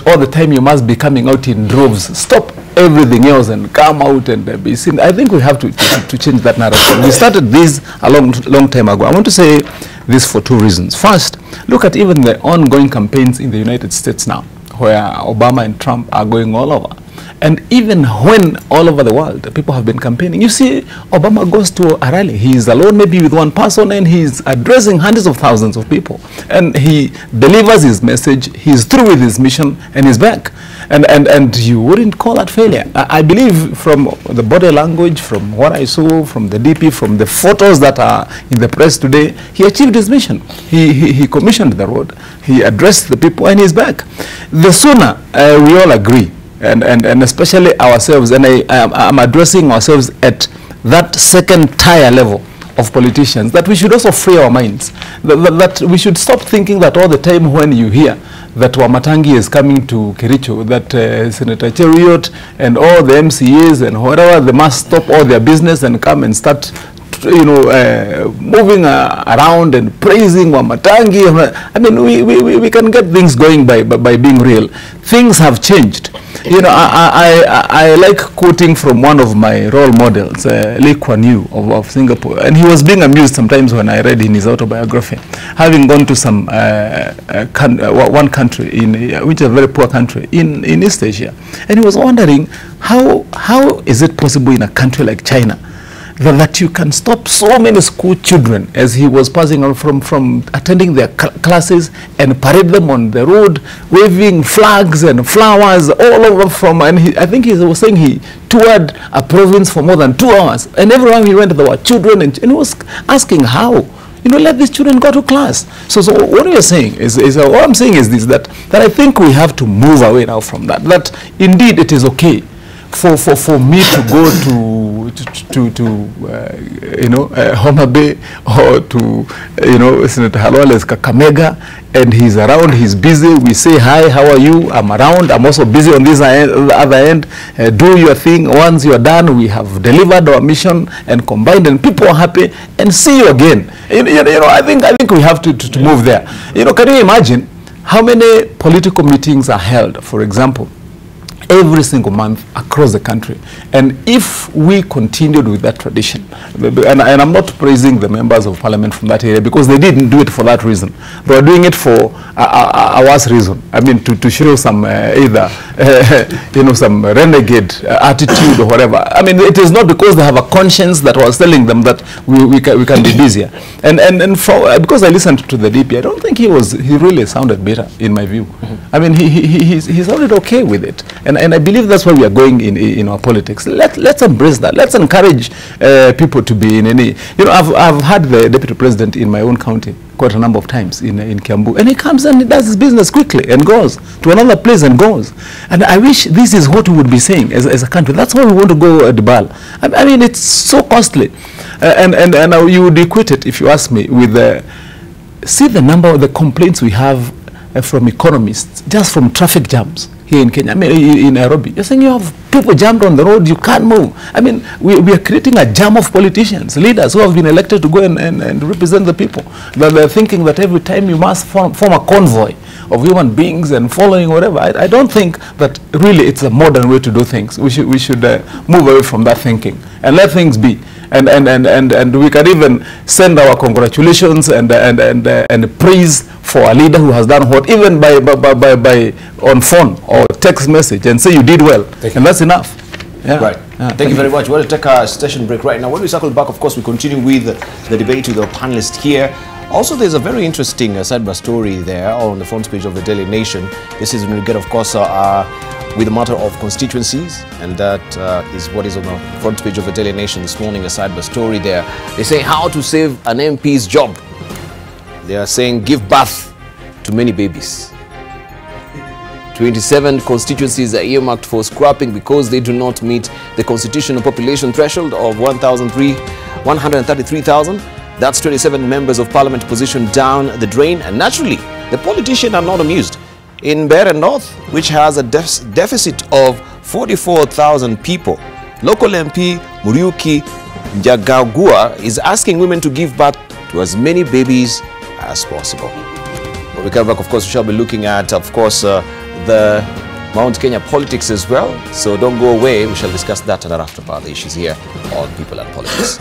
all the time you must be coming out in droves. Stop everything else and come out and be seen. I think we have to change that narrative. We started this a long time ago. I want to say this for two reasons. First, look at even the ongoing campaigns in the United States now, where Obama and Trump are going all over. And even when all over the world people have been campaigning, you see Obama goes to a rally. He is alone, maybe with one person, and he's addressing hundreds of thousands of people. And he delivers his message, he's through with his mission, and he's back. And you wouldn't call that failure. I believe from the body language, from what I saw, from the DP, from the photos that are in the press today, he achieved his mission. He commissioned the road, he addressed the people, and he's back. The sooner we all agree, and especially ourselves, and I'm addressing ourselves at that second tier level of politicians, that we should also free our minds, that we should stop thinking that all the time when you hear that Wamatangi is coming to Kericho, that Senator Cheruiyot and all the MCAs and whatever, they must stop all their business and come and start moving around and praising Wamatangi. I mean, we can get things going by being real. Things have changed. I like quoting from one of my role models, Lee Kuan Yew of Singapore, and he was being amused sometimes when I read in his autobiography, having gone to some one country, which is a very poor country in East Asia, and he was wondering how is it possible in a country like China that you can stop so many school children, as he was passing on from attending their classes, and parade them on the road, waving flags and flowers all over from, and I think he was saying he toured a province for more than 2 hours, and everywhere he went there were children, and he was asking how. Let these children go to class. So what we are saying is what I'm saying is this, that I think we have to move away now from that, that indeed it is okay for me to go to Homa Bay, or to Senator Halwale's Kakamega, and he's around, he's busy, we say hi, how are you, I'm around, I'm also busy on this other end, do your thing. Once you're done, we have delivered our mission and combined, and people are happy, and see you again. I think we have to move there. Can you imagine how many political meetings are held, for example, every single month across the country? And if we continued with that tradition, and I'm not praising the members of parliament from that area, because they didn't do it for that reason. They were doing it for a worse reason. I mean, to show some either some renegade attitude or whatever. I mean, it is not because they have a conscience that was telling them that we can be busier. And because I listened to the DP, I don't think he really sounded better, in my view. I mean, he sounded okay with it. And I believe that's where we are going in our politics. Let's embrace that. Let's encourage people to be in any. I've had the deputy president in my own county quite a number of times in Kiambu, and he comes and he does his business quickly and goes to another place and goes. And I wish this is what we would be saying as a country. That's why we want to go Debarl. I mean, it's so costly, and you would equate it, if you ask me, with see the number of the complaints we have from economists just from traffic jams here in Kenya. I mean, in Nairobi, you're saying you have People jammed on the road, you can't move. I mean, we are creating a jam of politicians, leaders who have been elected to go and represent the people. But they're thinking that every time you must form a convoy of human beings and following whatever. I don't think that really it's a modern way to do things. We should move away from that thinking and let things be. And we can even send our congratulations and praise for a leader who has done what, even by on phone or text message, and say you did well, and that's enough. Yeah. Right. Thank you very much. We'll take a station break right now. When we circle back, of course, we continue with the debate with our panelists here. Also, there's a very interesting sidebar story there on the front page of the Daily Nation. This is when we get, of course, with the matter of constituencies, and that is what is on the front page of the Daily Nation this morning, a sidebar story there. They say how to save an MP's job. They are saying give birth to many babies. 27 constituencies are earmarked for scrapping because they do not meet the constitutional population threshold of 133,000. That's 27 members of parliament positioned down the drain, and naturally, the politicians are not amused. In Mbeere North, which has a deficit of 44,000 people, local MP Muriuki Njagagua is asking women to give birth to as many babies as possible. When we come back, of course, we shall be looking at, of course, the Mount Kenya politics as well. So don't go away. We shall discuss that and after about the issues here on People and Politics.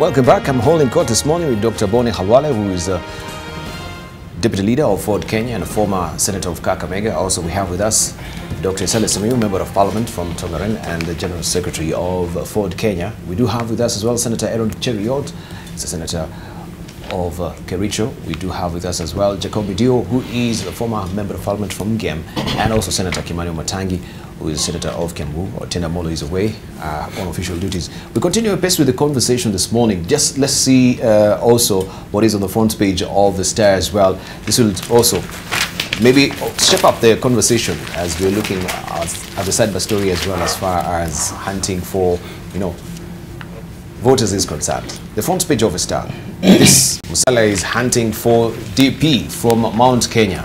Welcome back. I'm holding court this morning with Dr. Boni Khalwale, who is Deputy Leader of Ford Kenya and a former Senator of Kakamega. Also, we have with us Dr. Isale Samiu, Member of Parliament from Tongaren and the General Secretary of Ford Kenya. We do have with us as well Senator Aaron Cheriot, he's a Senator of Kericho. We do have with us as well Jacob Dio, who is a former Member of Parliament from Ngem, and also Senator Kimani Matangi, who is Senator of Kiambu, or Tenda Molo is away on official duties. We continue best with the conversation this morning. Just let's see also what is on the front page of the Star as well. This will also maybe step up the conversation as we're looking at the sidebar story as well, as far as hunting for, voters is concerned. The front page of the Star. This Musala is hunting for DP from Mount Kenya.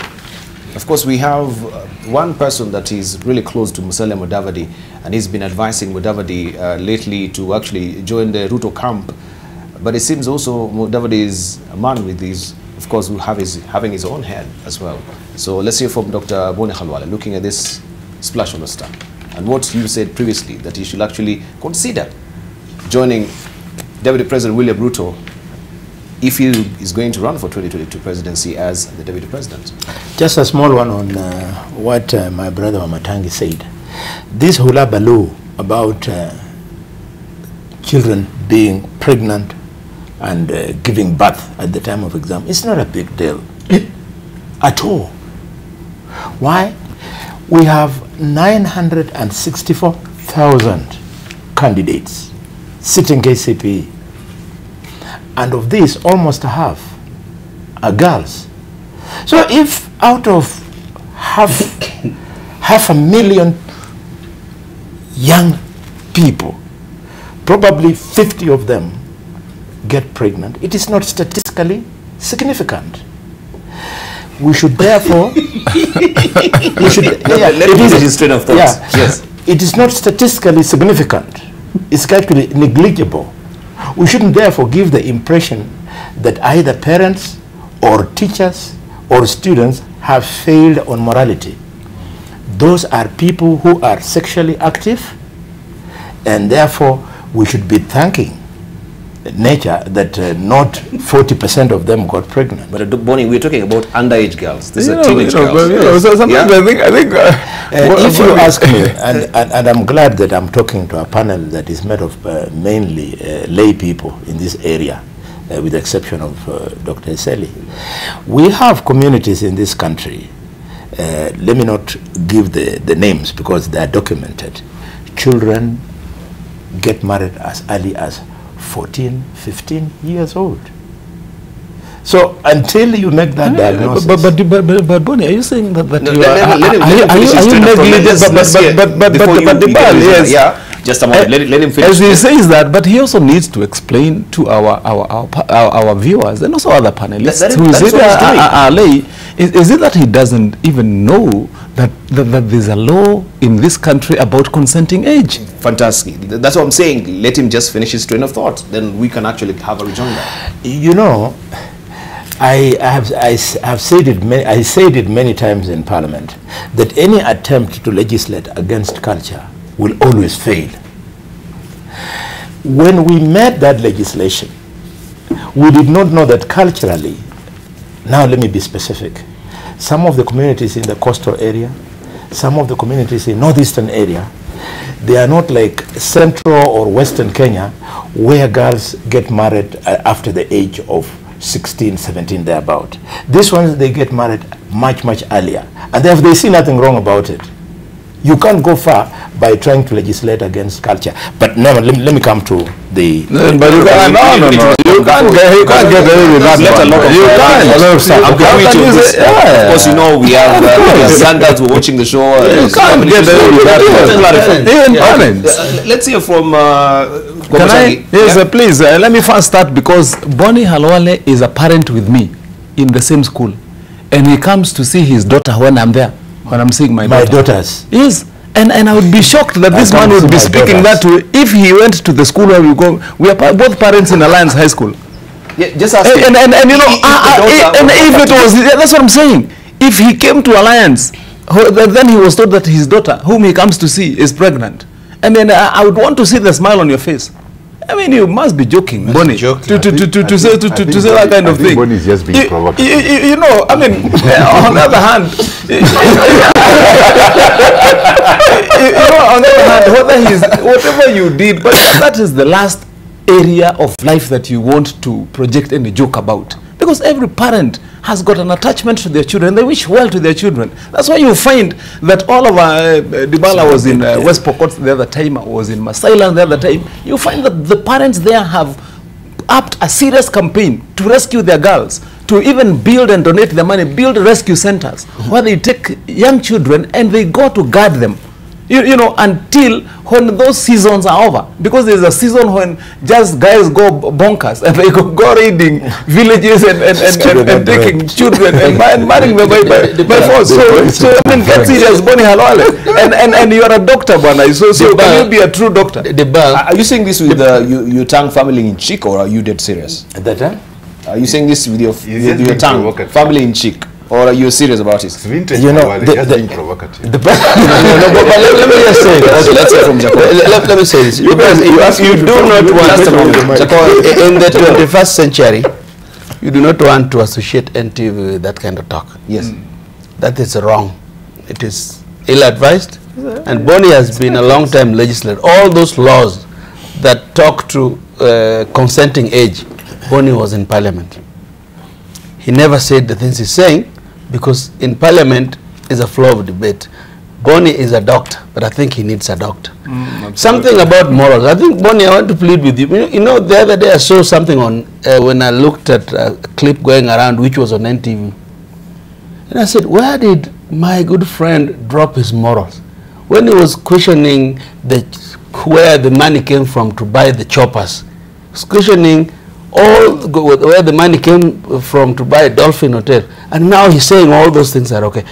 Of course, we have one person that is really close to Musalia Mudavadi, and he's been advising Mudavadi lately to actually join the Ruto camp. But it seems also Mudavadi is a man with these, of course, who having his own head as well. So let's hear from Dr. Boni Khalwale, looking at this splash on the Star, and what you said previously, that he should actually consider joining Deputy President William Ruto if he is going to run for 2022 presidency as the Deputy President. Just a small one on what my brother Matangi said. This hula baloo about children being pregnant and giving birth at the time of exam, it's not a big deal at all. Why? We have 964,000 candidates sitting KCPE, and of these almost half are girls. So if out of half a million young people, probably 50 of them get pregnant, it is not statistically significant. We should therefore it is not statistically significant. It's actually negligible. We shouldn't therefore give the impression that either parents or teachers or students have failed on morality. Those are people who are sexually active, and therefore we should be thanking nature that not 40% of them got pregnant. But Bonnie, we're talking about underage girls. These are teenage girls. So sometimes I think if you ask me, and I'm glad that I'm talking to a panel that is made of mainly lay people in this area, with the exception of Dr. Isale. We have communities in this country, let me not give the names because they are documented. Children get married as early as 14, 15 years old. So until you make that diagnosis. But Bonnie, are you saying that No, you let him finish. but Debarl, yes. Yeah, just a moment. Let him finish. As he says that, but he also needs to explain to our viewers and also other panelists who is it that he doesn't even know that there's a law in this country about consenting age? Fantastic. That's what I'm saying. Let him just finish his train of thought. Then we can actually have a rejoinder. You know, I said it many times in Parliament that any attempt to legislate against culture will always fail. When we made that legislation, we did not know that culturally, now let me be specific, some of the communities in the coastal area, some of the communities in northeastern area, they are not like central or western Kenya where girls get married after the age of 16, 17, thereabout. These ones, they get married much, much earlier. And they see nothing wrong about it. You can't go far by trying to legislate against culture. But now, let me come to the... But you can't, you can't get away with that. Of course, you know, we have standards who are watching the show. You can't get away with that. Let's hear from... Can I? Yes, please. Let me first start because Boni Khalwale is a parent with me in the same school. And he comes to see his daughter when I'm there. When I'm seeing my daughters. Yes. And I would be shocked that this man would be speaking that way if he went to the school where we go. We are both parents in Alliance High School. Yeah, just ask and you know, and if it was, that's what I'm saying. If he came to Alliance, then he was told that his daughter, whom he comes to see, is pregnant. I mean, I would want to see the smile on your face. I mean, you must be joking, Bonnie, to say that kind of thing. Bonnie is just being provocative. You know, I mean, on the other hand, on the other hand, whatever you did, but that is the last area of life that you want to project any joke about. Because every parent has got an attachment to their children. They wish well to their children. That's why you find that all of Debarl was in West Pokot the other time, I was in Masailand the other time. You find that the parents there have upped a serious campaign to rescue their girls, to even build and donate the money, build rescue centers, where they take young children and they go to guard them. You know, until when those seasons are over. Because there's a season when just guys go bonkers and they go raiding villages and taking children and marrying them by force. So I mean, get serious, Bonnie Halwale. And you are a doctor, Bwana. So can you be a true doctor? Are you saying this with your Tang family in Chik, or are you dead serious? At that time? Are you saying this with your Tang family in Chik? Or are you serious about it? You know, being provocative. But let me just say this. Okay, let's hear from Jacob. Let me say this. Because you do not want, in the 21st century, you do not want to associate NTV with that kind of talk. Yes. That is wrong. It is ill-advised. And Bonnie has been a long-time legislator. All those laws that talk to consenting age, Bonnie was in parliament. He never said the things he's saying, because in parliament is a flow of debate. Bonnie is a doctor, but I think he needs a doctor. Something about morals. I think, Bonnie, I want to plead with you. You know, the other day I saw something on, when I looked at a clip going around, which was on NTV. And I said, where did my good friend drop his morals? When he was questioning where the money came from to buy the choppers, he was questioning where the money came from to buy a Dolphin Hotel, and now he's saying all those things are okay.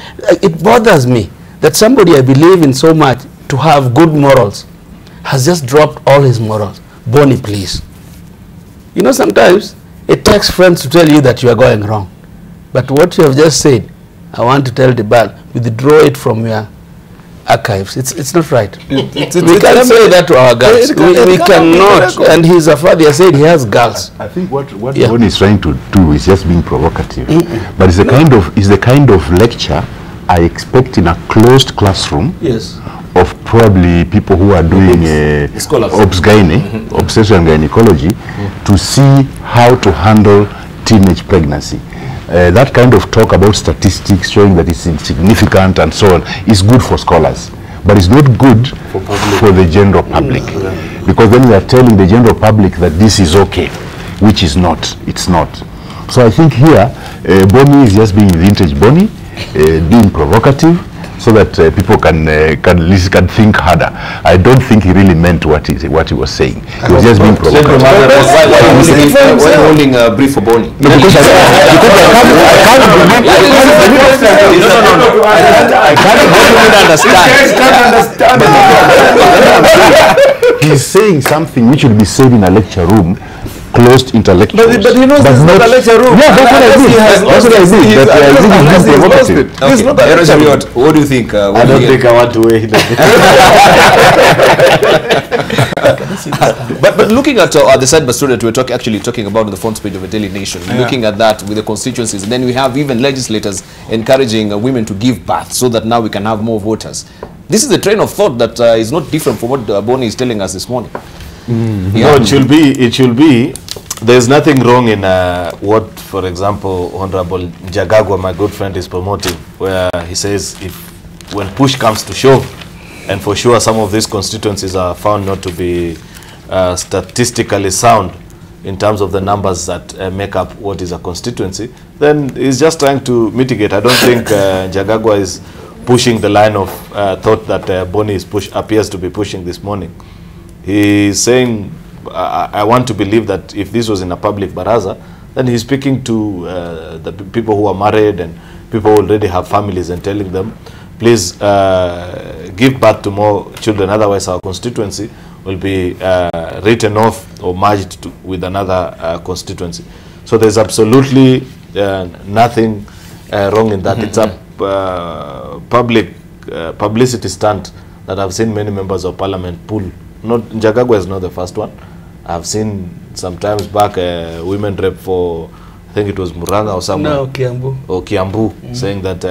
It bothers me that somebody I believe in so much to have good morals has just dropped all his morals. Bonnie, please. You know, sometimes it takes friends to tell you that you are going wrong, but what you have just said, I want to tell Debarl, withdraw it from your archives. It's not right. We can't say that to our girls. We cannot. And he's a father. He said he has girls. I think what Bonnie is trying to do is just being provocative. But it's the kind of lecture I expect in a closed classroom. Yes. Of probably people who are doing obstetrics and gynecology to see how to handle teenage pregnancy. That kind of talk about statistics showing that it's insignificant and so on is good for scholars, but it's not good for the general public, because then we are telling the general public that this is okay, which is not. It's not. So I think here Bonnie is just being vintage Bonnie, being provocative, so that people can think harder. I don't think he really meant what he was saying. He was just being provocative. Why holding a brief for Bonnie? No, because I can't understand. He's saying something which will be said in a lecture room, closed intellectuals. But he knows it's not a lecture room. Yeah, that's what I mean. That's what I mean. It's not a lecture room. What do you think? I don't think I want to weigh But looking at the side by story that we're actually talking about the front page of the Daily Nation, looking at that with the constituencies, and then we have even legislators encouraging women to give birth so that now we can have more voters. This is a train of thought that is not different from what Bonnie is telling us this morning. No, it should be. There's nothing wrong in what, for example, Honorable Njagagwa, my good friend, is promoting, where he says when push comes to shove, and for sure some of these constituencies are found not to be statistically sound in terms of the numbers that make up what is a constituency, then he's just trying to mitigate. I don't think Njagagwa is pushing the line of thought that Bonnie appears to be pushing this morning. He's saying, I want to believe that if this was in a public baraza, then he's speaking to the people who are married and people who already have families and telling them, please give birth to more children, otherwise our constituency will be written off or merged with another constituency. So there's absolutely nothing wrong in that. It's a publicity stunt that I've seen many members of parliament pull. Njagagwa is not the first one. I've seen sometimes back women rep for, I think it was Muranga or somewhere. No, Kiambu. Or Kiambu, saying that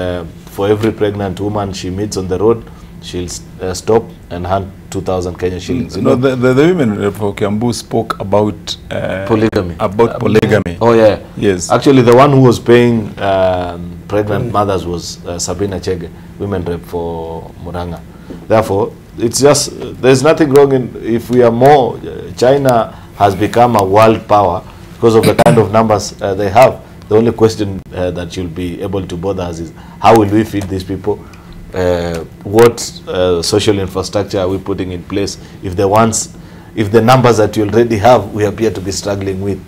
for every pregnant woman she meets on the road, she'll stop and hand 2,000 Kenyan shillings. You know, the women for Kiambu spoke about polygamy. About polygamy. Oh yeah. Yes. Actually, the one who was paying pregnant mothers was Sabina Chege, women rep for Muranga. Therefore, it's just, there's nothing wrong in if we are more. China has become a world power because of the kind of numbers they have. The only question that you'll be able to bother us is how will we feed these people? What social infrastructure are we putting in place if the numbers that you already have we appear to be struggling with?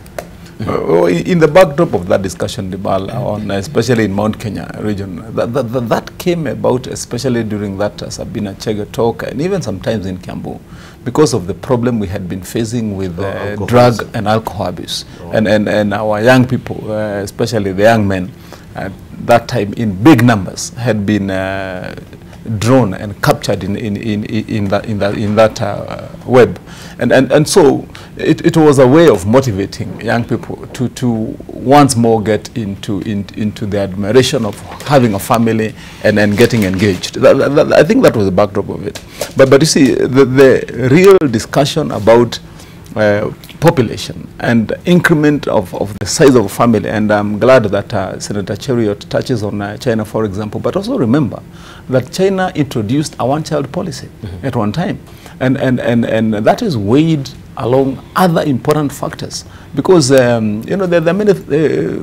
In the backdrop of that discussion, Debarl, on especially in Mount Kenya region, that came about especially during that Sabina Chege talk, and even sometimes in Kiambu, because of the problem we had been facing with drug and alcohol abuse, and our young people, especially the young men, at that time in big numbers had been drawn and captured in that web, and so it was a way of motivating young people to once more get into the admiration of having a family and getting engaged. I think that was the backdrop of it. But you see, the real discussion about population and increment of the size of a family, and I'm glad that Senator Cheriot touches on China, for example, but also remember that China introduced a one-child policy at one time, and that is weighed along other important factors, because you know, there are many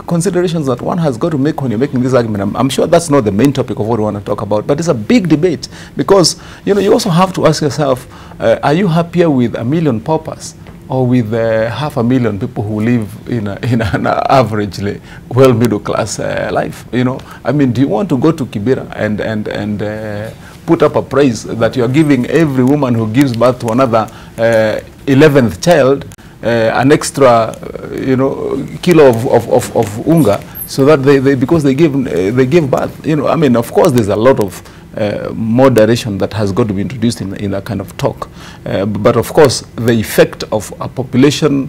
considerations that one has got to make when you're making this argument. I'm sure that's not the main topic of what we want to talk about, but it's a big debate, because you know, you also have to ask yourself, are you happier with 1 million paupers or with 500,000 people who live in an averagely well middle class life? You know, I mean, do you want to go to Kibera and put up a price that you are giving every woman who gives birth to another 11th child an extra you know, kilo of unga, so that because they give birth? You know, I mean, of course there's a lot of moderation that has got to be introduced in that kind of talk, but of course the effect of a population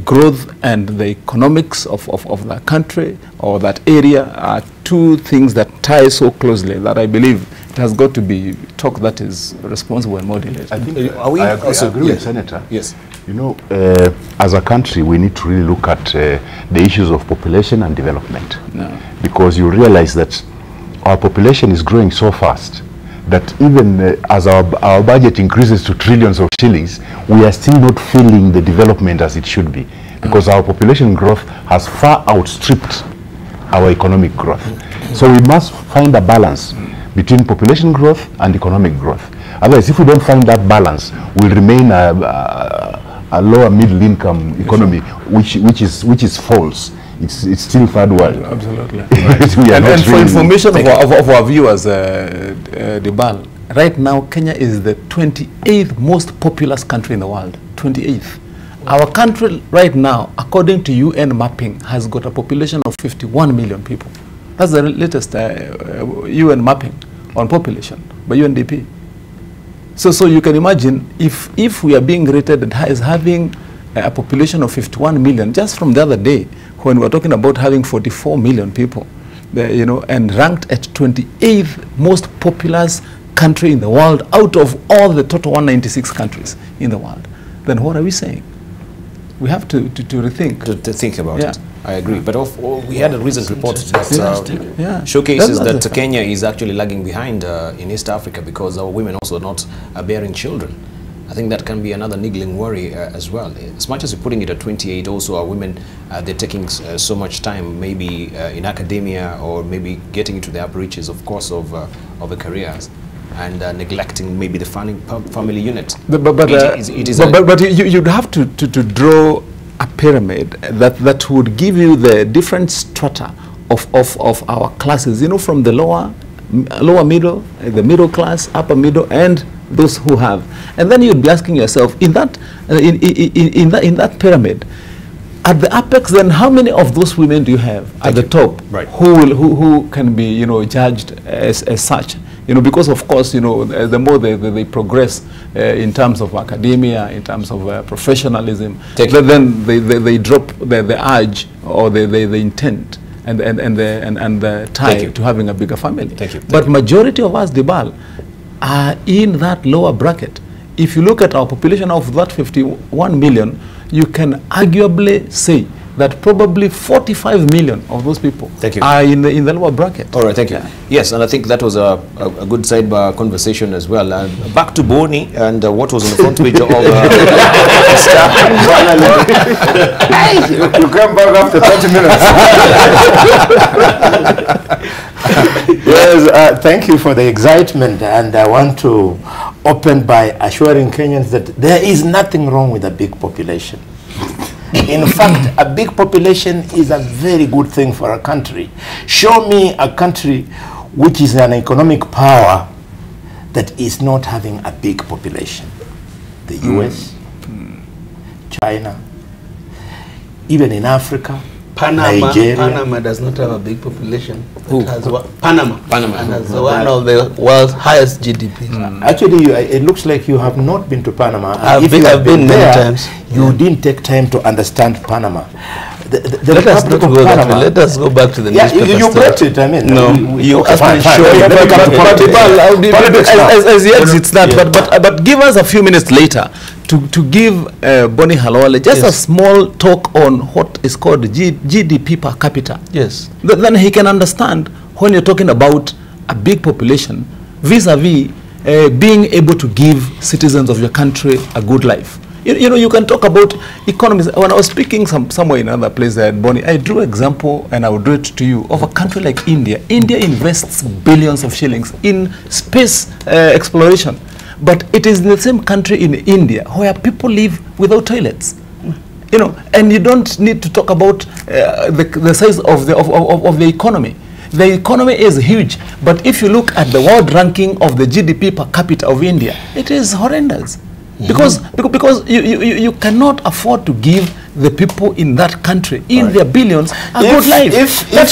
growth and the economics of that country or that area are two things that tie so closely that I believe it has got to be talk that is responsible and modulated. I think I agree with Senator. Yes. You know, as a country, we need to really look at the issues of population and development. No. Because you realize that our population is growing so fast that even as our budget increases to trillions of shillings, we are still not feeling the development as it should be, because our population growth has far outstripped our economic growth. So we must find a balance between population growth and economic growth. Otherwise, if we don't find that balance, we'll remain a lower middle income economy, which is false. It's still third world. Absolutely. and for information of our viewers, Debarl, right now Kenya is the 28th most populous country in the world. 28th. Our country right now, according to UN mapping, has got a population of 51 million people. That's the latest UN mapping on population by UNDP. So you can imagine if we are being rated as having a population of 51 million, just from the other day, when we're talking about having 44 million people, you know, and ranked at 28th most populous country in the world out of all the total 196 countries in the world, then what are we saying? We have to rethink. To think about it. I agree. But we had a recent report that showcases that Kenya is actually lagging behind in East Africa because our women also not bearing children. I think that can be another niggling worry as well. As much as you're putting it at 28, also our women, they're taking so much time, maybe in academia or maybe getting into the upper reaches, of course, of the careers, and neglecting maybe the family unit. But you'd have to draw a pyramid that would give you the different strata of our classes, you know, from the lower middle, the middle class, upper middle, and those who have. And then you'd be asking yourself, in that pyramid, at the apex, then how many of those women do you have at the top who can be, you know, judged as such? You know, because of course, you know, the more they progress in terms of academia, in terms of professionalism, then they drop the urge or the intent and the tie to having a bigger family. But majority of us, Debarl, are in that lower bracket. If you look at our population of that 51 million, you can arguably say that probably 45 million of those people are in the lower bracket. All right, thank you. Yes, and I think that was a good sidebar conversation as well. Back to Boni and what was on the front page of Star. Hey, you come back after 30 minutes. Yes, thank you for the excitement, and I want to open by assuring Kenyans that there is nothing wrong with a big population. In fact, a big population is a very good thing for a country. Show me a country which is an economic power that is not having a big population. The US, China, even in Africa, Nigeria. Panama does not have a big population. Who? Panama. And has one of the world's highest GDPs. Actually, it looks like you have not been to Panama. I've been many times. You didn't take time to understand Panama. Let us not go that way. Let us go back to the newspaper. You brought it, I mean. No, you asked me to show you. As yet it's that, but give us a few minutes later to give Boni Halwale just a small talk on what is called GDP per capita. Yes. Then he can understand when you're talking about a big population vis-a-vis being able to give citizens of your country a good life. You know, you can talk about economies. When I was speaking somewhere in another place there at Boni, I drew example, and I will do it to you, of a country like India. India invests billions of shillings in space exploration. But it is the same country in India where people live without toilets. You know, and you don't need to talk about the size of the economy. The economy is huge, but if you look at the world ranking of the GDP per capita of India, it is horrendous. Because you cannot afford to give the people in that country, in their billions, a good life. That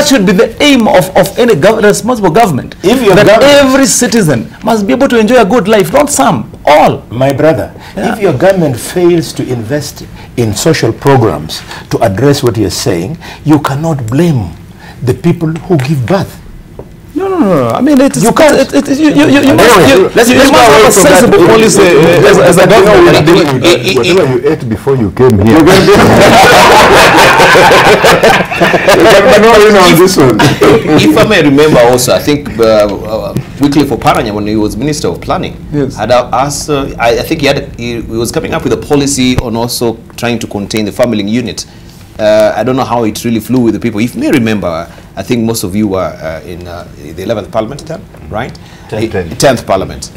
should be the aim of any responsible government. That every citizen must be able to enjoy a good life, not some, all. My brother, if your government fails to invest in social programs to address what you're saying, you cannot blame the people who give birth. No. I mean, you can't. You must have a sensible policy as a government. Whatever you ate before you came here. If I may remember also, I think weekly for Paranya, when he was Minister of Planning, had asked, I think he was coming up with a policy on also trying to contain the family unit. I don't know how it really flew with the people. If you may remember, I think most of you were in the 11th Parliament term, right? 10th Parliament.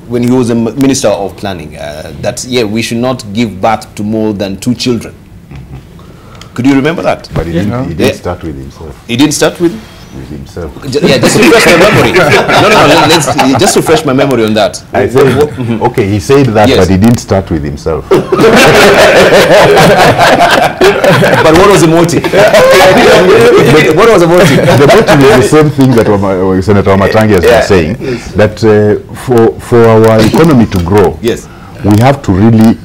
When he was a Minister of Planning, that, we should not give birth to more than 2 children. Could you remember that? But he didn't start with himself. He didn't start with himself. Yeah, just refresh my memory. Let's just refresh my memory on that. I said, okay, he said that, but he didn't start with himself. But what was the motive? What was the motive? The motive is the same thing that Senator Wamatangi has been saying, that for our economy to grow, we have to really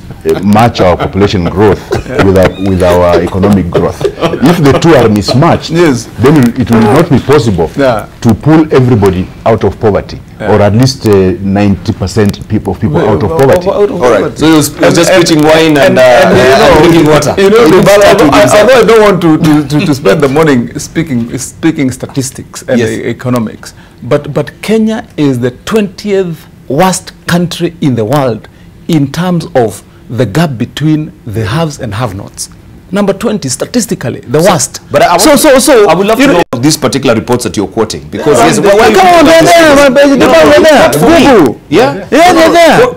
match our population growth with our economic growth. If the two are mismatched, then it will not be possible to pull everybody out of poverty, or at least 90% of people out of poverty. All right. So he was just pitching wine and drinking water. You know, although I don't want to spend the morning speaking statistics and economics, but Kenya is the 20th worst country in the world in terms of the gap between the haves and have-nots. Number 20, statistically, the worst. But I would love to know these particular reports that you're quoting, because come on, they're there. Google. They're there.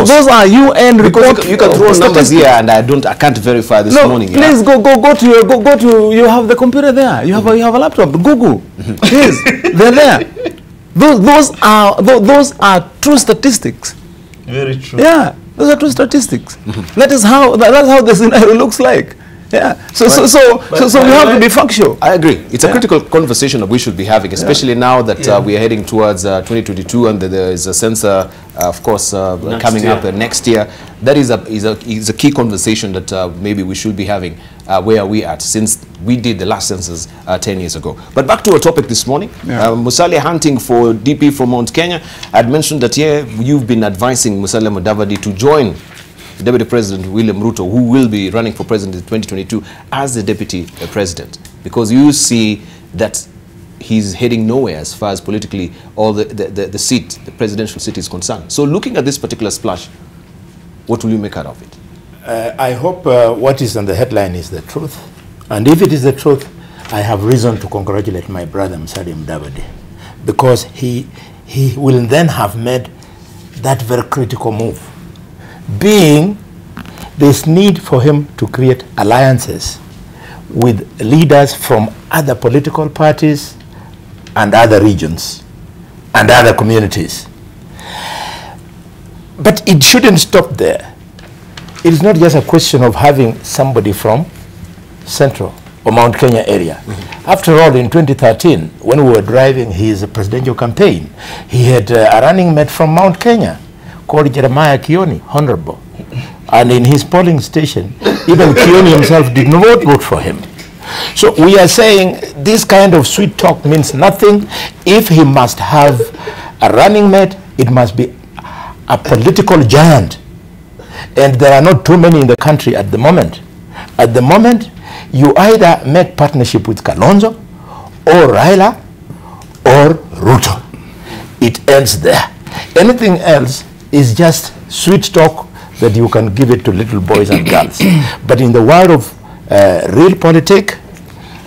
Those are UN reports. You can throw numbers here, and I can't verify this morning. Please go to you have the computer there. You have a laptop. Google. Please, they're there. Those are true statistics. Very true. Yeah, those are true statistics. That's how the scenario looks like. Yeah. So we have to be factual. I agree. It's a critical conversation that we should be having, especially now that we are heading towards 2022, and there is a census, of course, coming up next year. That is a key conversation that maybe we should be having. Where are we at, since we did the last census 10 years ago. But back to our topic this morning. Musalia hunting for DP from Mount Kenya. I'd mentioned that you've been advising Musalia Mudavadi to join Deputy President William Ruto, who will be running for president in 2022 as the deputy president, because you see that he's heading nowhere as far as politically all the presidential seat is concerned. So looking at this particular splash, what will you make out of it? I hope what is on the headline is the truth. And if it is the truth, I have reason to congratulate my brother Musalia Mudavadi, because he will then have made that very critical move. Being there's need for him to create alliances with leaders from other political parties and other regions and other communities. But it shouldn't stop there. It is not just a question of having somebody from Central or Mount Kenya area. After all, in 2013, when we were driving his presidential campaign, he had a running mate from Mount Kenya called Jeremiah Kioni, Honorable. And in his polling station, even Kioni himself did not vote for him. So we are saying this kind of sweet talk means nothing. If he must have a running mate, it must be a political giant. And there are not too many in the country at the moment. At the moment, you either make partnership with Kalonzo or Raila or Ruto. It ends there. Anything else is just sweet talk that you can give it to little boys and girls. But in the world of real politics,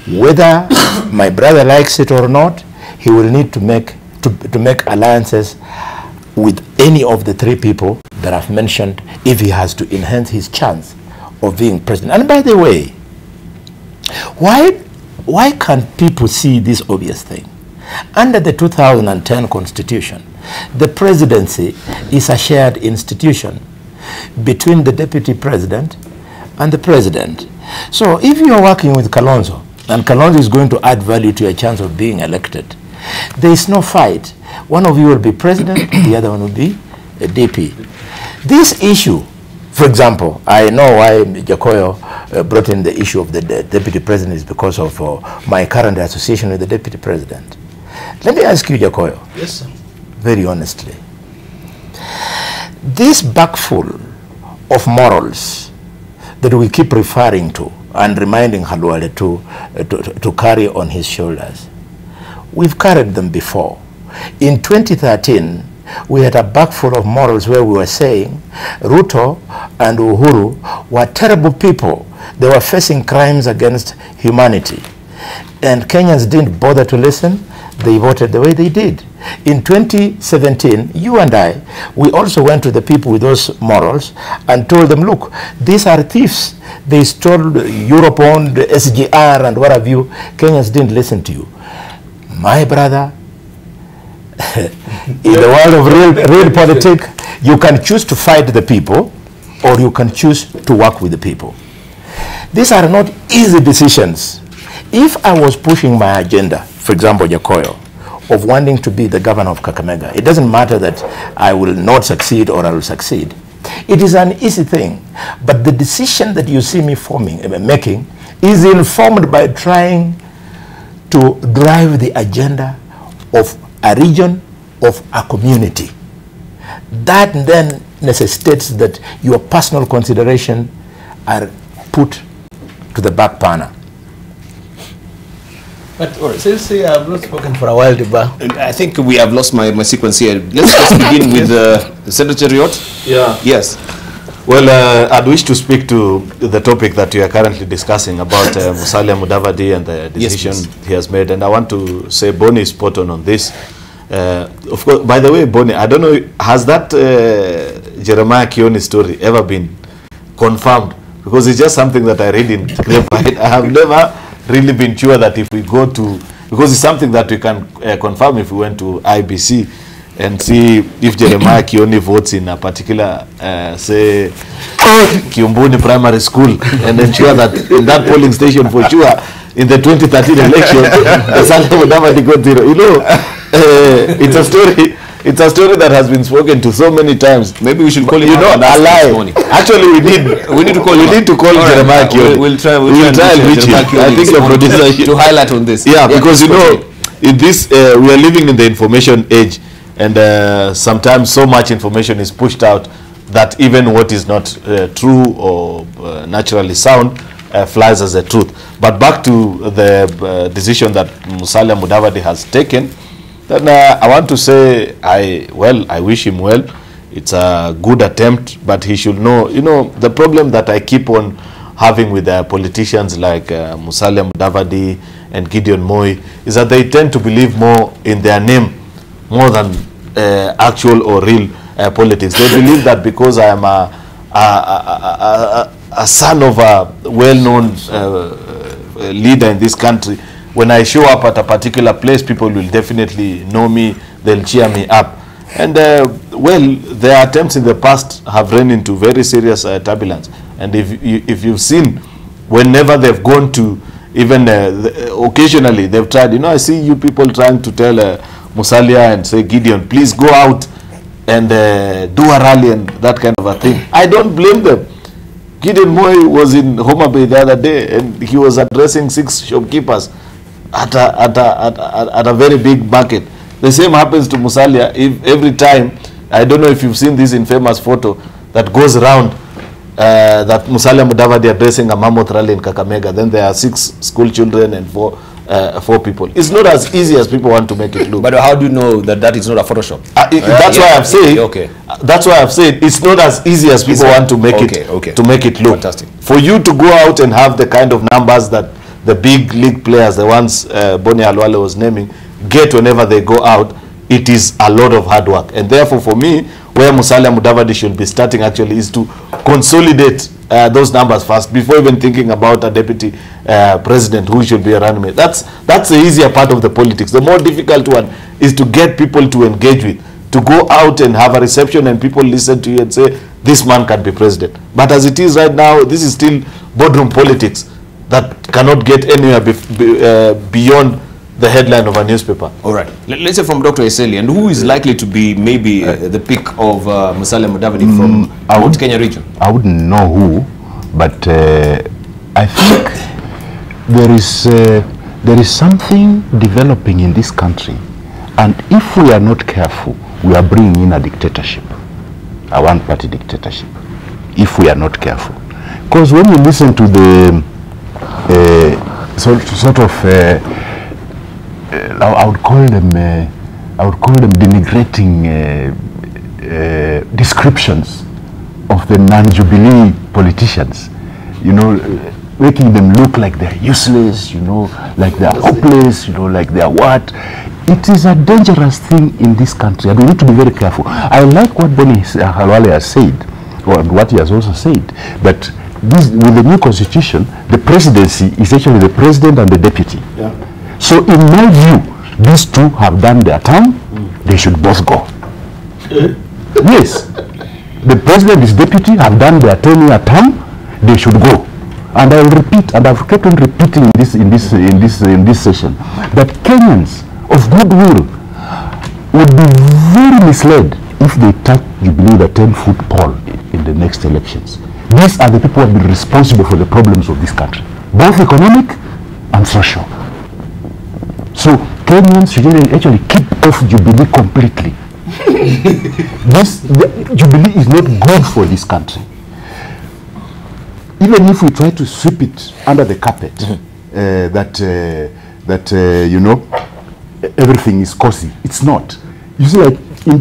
whether my brother likes it or not, he will need to make alliances with any of the three people that I've mentioned if he has to enhance his chance of being president. And by the way, why can't people see this obvious thing? Under the 2010 Constitution, the presidency is a shared institution between the deputy president and the president. So if you are working with Kalonzo, and Kalonzo is going to add value to your chance of being elected, there is no fight. One of you will be president, the other one will be a DP. This issue, for example, I know why Jakoyo brought in the issue of the deputy president is because of my current association with the deputy president. Let me ask you, Jakoyo. Yes, sir. Very honestly. This bagful of morals that we keep referring to and reminding Halwale to carry on his shoulders, we've carried them before. In 2013, we had a bagful of morals where we were saying Ruto and Uhuru were terrible people. They were facing crimes against humanity. And Kenyans didn't bother to listen. They voted the way they did. In 2017, you and I, we also went to the people with those morals and told them, look, these are thieves. They stole Europe-owned SGR and what have you. Kenyans didn't listen to you. My brother, in the world of real politics, you can choose to fight the people or you can choose to work with the people. These are not easy decisions. If I was pushing my agenda, for example, Jakoyo, of wanting to be the governor of Kakamega, it doesn't matter that I will not succeed or I will succeed. It is an easy thing. But the decision that you see me making is informed by trying to drive the agenda of a region, of a community. That then necessitates that your personal consideration are put to the back burner. But since I have not spoken for a while, Debarl, I think we have lost my sequence here. Let's just begin with the Secretariat. Yeah. Yes. Well, I'd wish to speak to the topic that you are currently discussing about Musalia Mudavadi and the decision he has made. And I want to say Boni is spot on this. Of course, by the way, Boni, I don't know, has that Jeremiah Kioni story ever been confirmed? Because it's just something that I read in Grapevine. I have never really been sure that if we go to, because it's something that we can confirm if we went to IBC, and see if Jeremiah Kioni votes in a particular, say, Kiumbuni primary school, and ensure that in that polling station, for sure, in the 2013 election, Musalia Mudavadi got 0. You know, it's a story. It's a story that has been spoken to so many times. Maybe we should call him. You know, a lie. Actually, we need to call. We need to call Jeremiah Kioni. We'll try and reach him. I think your producer to highlight on this. Yeah, because you know, in this we are living in the information age, and sometimes so much information is pushed out that even what is not true or naturally sound flies as a truth. But back to the decision that Musalia Mudavadi has taken. Then I want to say, I wish him well. It's a good attempt, but he should know, you know, the problem that I keep on having with politicians like Musalia Mudavadi and Gideon Moi is that they tend to believe more in their name more than actual or real politics. They believe that because I am a son of a well-known leader in this country, when I show up at a particular place, people will definitely know me, they'll cheer me up. And well, their attempts in the past have run into very serious turbulence. And if you've seen, whenever they've gone to, even occasionally they've tried, you know, I see you people trying to tell Musalia and say, Gideon, please go out and do a rally and that kind of a thing. I don't blame them. Gideon Moi was in Homa Bay the other day, and he was addressing 6 shopkeepers at a very big market. The same happens to Musalia. If every time, I don't know if you've seen this infamous photo that goes around that Musalia Mudavadi addressing a mammoth rally in Kakamega. Then there are 6 school children and 4 people. It's not as easy as people want to make it look. But how do you know that that is not a Photoshop? That's why I've said. Okay. That's why I've said it's not as easy as people want to make it to make it look. Fantastic. For you to go out and have the kind of numbers that the big league players, the ones Boni Alwale was naming, get whenever they go out, it is a lot of hard work. And therefore, for me, where Musalia Mudavadi should be starting actually is to consolidate those numbers first before even thinking about a deputy president who should be a running mate. That's the easier part of the politics. The more difficult one is to get people to engage with, to go out and have a reception and people listen to you and say, this man can be president. But as it is right now, this is still boardroom politics that cannot get anywhere beyond the headline of a newspaper. All right. Let's say from Dr. Eseli, and who is likely to be maybe the pick of Musalia Mudavadi from Mount Kenya region? I wouldn't know who, but I think there is something developing in this country, and if we are not careful, we are bringing in a dictatorship, a one-party dictatorship, if we are not careful. Because when you listen to the I would call them denigrating descriptions of the non-Jubilee politicians, you know, making them look like they're useless, you know, like they're hopeless, you know, like they're what. It is a dangerous thing in this country, and we need to be very careful. I like what Boni Alwale has said, or what he has also said, that this, with the new constitution, the presidency is actually the president and the deputy. Yeah. So in my view, these two have done their term, they should both go. Yes. The president and his deputy have done their 10-year term, they should go. And I will repeat, and I've kept on repeating in this session, that Kenyans of goodwill would be very misled if they touch Jubilee the 10-foot pole in the next elections. These are the people who have been responsible for the problems of this country, both economic and social. So Kenyans should actually keep off Jubilee completely. Jubilee is not good for this country. Even if we try to sweep it under the carpet, you know, everything is cozy. It's not. You see, like in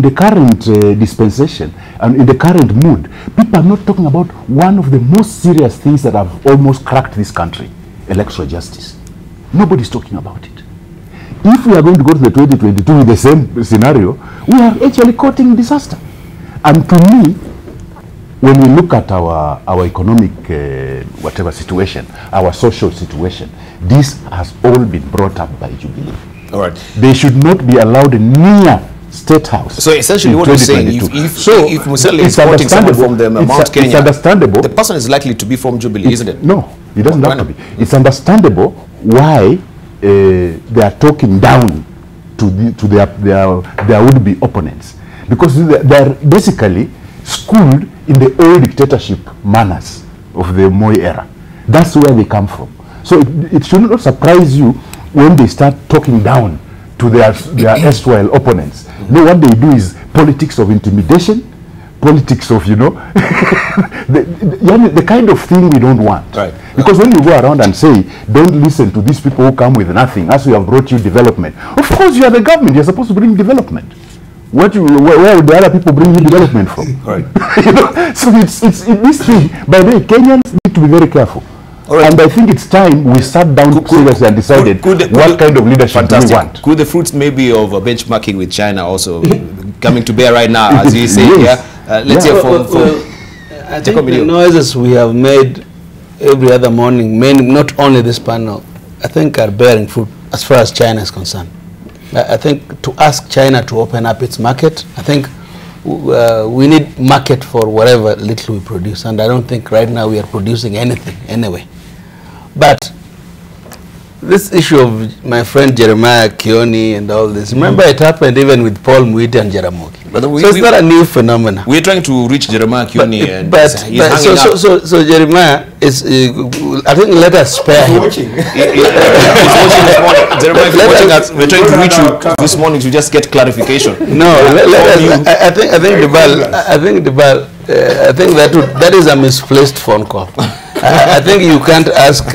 the current dispensation and in the current mood, people are not talking about one of the most serious things that have almost cracked this country: electoral justice. Nobody's talking about it. If we are going to go to the 2022 with the same scenario, we are actually courting disaster. And to me, when we look at our economic whatever situation, our social situation, this has all been brought up by Jubilee. All right. They should not be allowed near State House. So essentially what you're saying, if Musalia is supporting someone from the Mount Kenya, it's understandable. The person is likely to be from Jubilee, isn't it? No, it doesn't have to be. It's understandable why they are talking down to their would-be opponents, because they are basically schooled in the old dictatorship manners of the Moi era. That's where they come from. So it should not surprise you when they start talking down to their erstwhile opponents. No, what they do is politics of intimidation, politics of, the kind of thing we don't want. Right. Because when you go around and say, don't listen to these people who come with nothing, as we have brought you development. Of course, you are the government. You're supposed to bring development. Where would the other people bring you development from? Right. So it's this thing. By the way, Kenyans need to be very careful. Right. And I think it's time we sat down seriously and decided what kind of leadership do we want. Could the fruits maybe of benchmarking with China also coming to bear right now, as you say? Yes. Let's hear from I think the noises we have made every other morning, not only this panel, I think are bearing fruit as far as China is concerned. I think to ask China to open up its market, I think we need market for whatever little we produce, and I don't think right now we are producing anything anyway. But this issue of my friend Jeremiah Kioni and all this, remember it happened even with Paul Mwiti and Jaramogi. But so it's not a new phenomenon. We're trying to reach Jeremiah Kioni, so Jeremiah is, I think let us spare him. He's watching this morning. Jeremiah, if you're watching us, we're trying to reach you this morning to just get clarification. No, I think Debarl, that is a misplaced phone call. I think you can't ask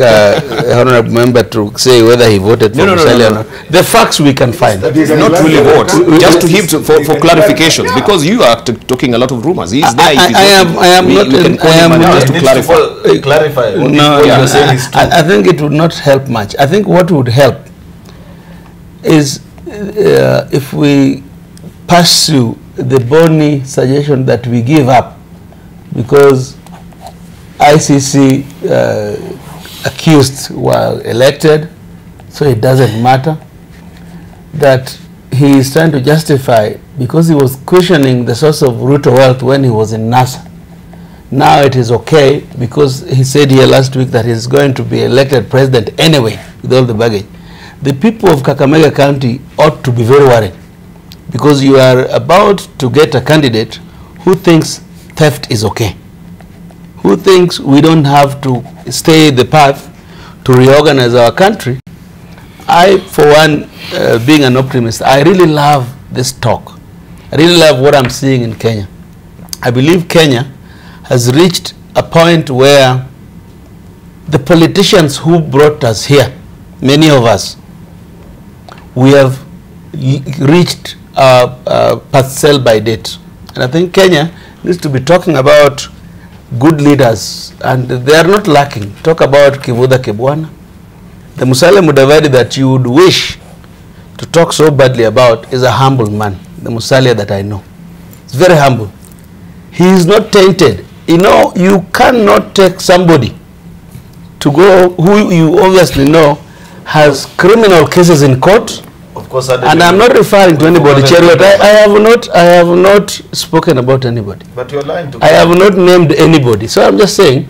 honorable member to say whether he voted for Musalia or not. The facts we can find. Not really vote, just to him for clarifications, because you are talking a lot of rumors. He's there. I am not just to clarify. No, I think it would not help much. I think what would help is if we pursue the Boni suggestion that we give up, because ICC accused were elected, so it doesn't matter. That he is trying to justify because he was questioning the source of Ruto wealth when he was in NASA. Now it is okay because he said here last week that he's going to be elected president anyway with all the baggage. The people of Kakamega County ought to be very worried, because you are about to get a candidate who thinks theft is okay, who thinks we don't have to stay the path to reorganize our country. I, for one, being an optimist, I really love this talk. I really love what I'm seeing in Kenya. I believe Kenya has reached a point where the politicians who brought us here, many of us, we have reached past sell by date. And I think Kenya needs to be talking about good leaders, and they are not lacking. Talk about Kivuda Kibwana, the Musalia Mudavadi that you would wish to talk so badly about is a humble man, the Musalia that I know. He's very humble. He is not tainted. You know, you cannot take somebody to go who you obviously know has criminal cases in court. Of course, and I'm not referring to anybody, Chariot. I have not spoken about anybody. But you're lying to I have not named anybody. So I'm just saying.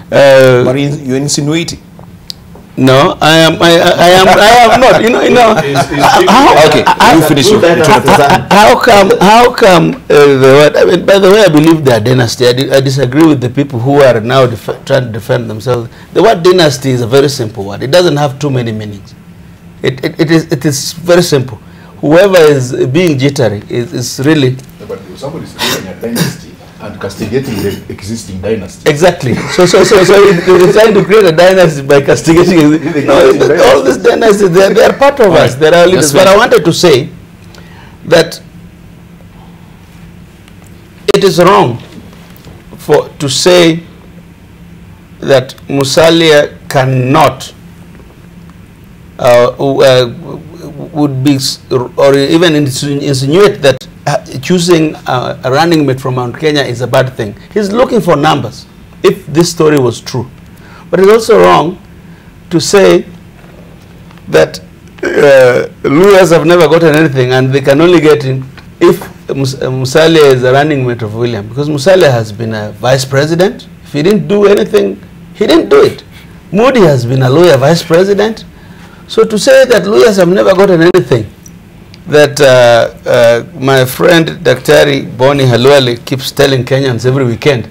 But you're insinuating. No, I am not. You know. Okay, you finish your. How come the word? I mean, by the way, I believe they are dynasty. I disagree with the people who are now trying to defend themselves. The word dynasty is a very simple word. It doesn't have too many meanings. It is very simple. Whoever is being jittery is really. But somebody is creating a dynasty and castigating the existing dynasty. Exactly. So they're trying to create a dynasty by castigating. All these dynasties, they are part of us. They are leaders. But I wanted to say that it is wrong to say that Musalia cannot would be, or even insinuate that choosing a running mate from Mount Kenya is a bad thing. He's looking for numbers, if this story was true. But it's also wrong to say that lawyers have never gotten anything, and they can only get in if Musalia is a running mate of William, because Musalia has been a vice president. If he didn't do anything, he didn't do it. Modi has been a lawyer vice president. So to say that lawyers have never gotten anything, that my friend Daktari Boni Halwale keeps telling Kenyans every weekend,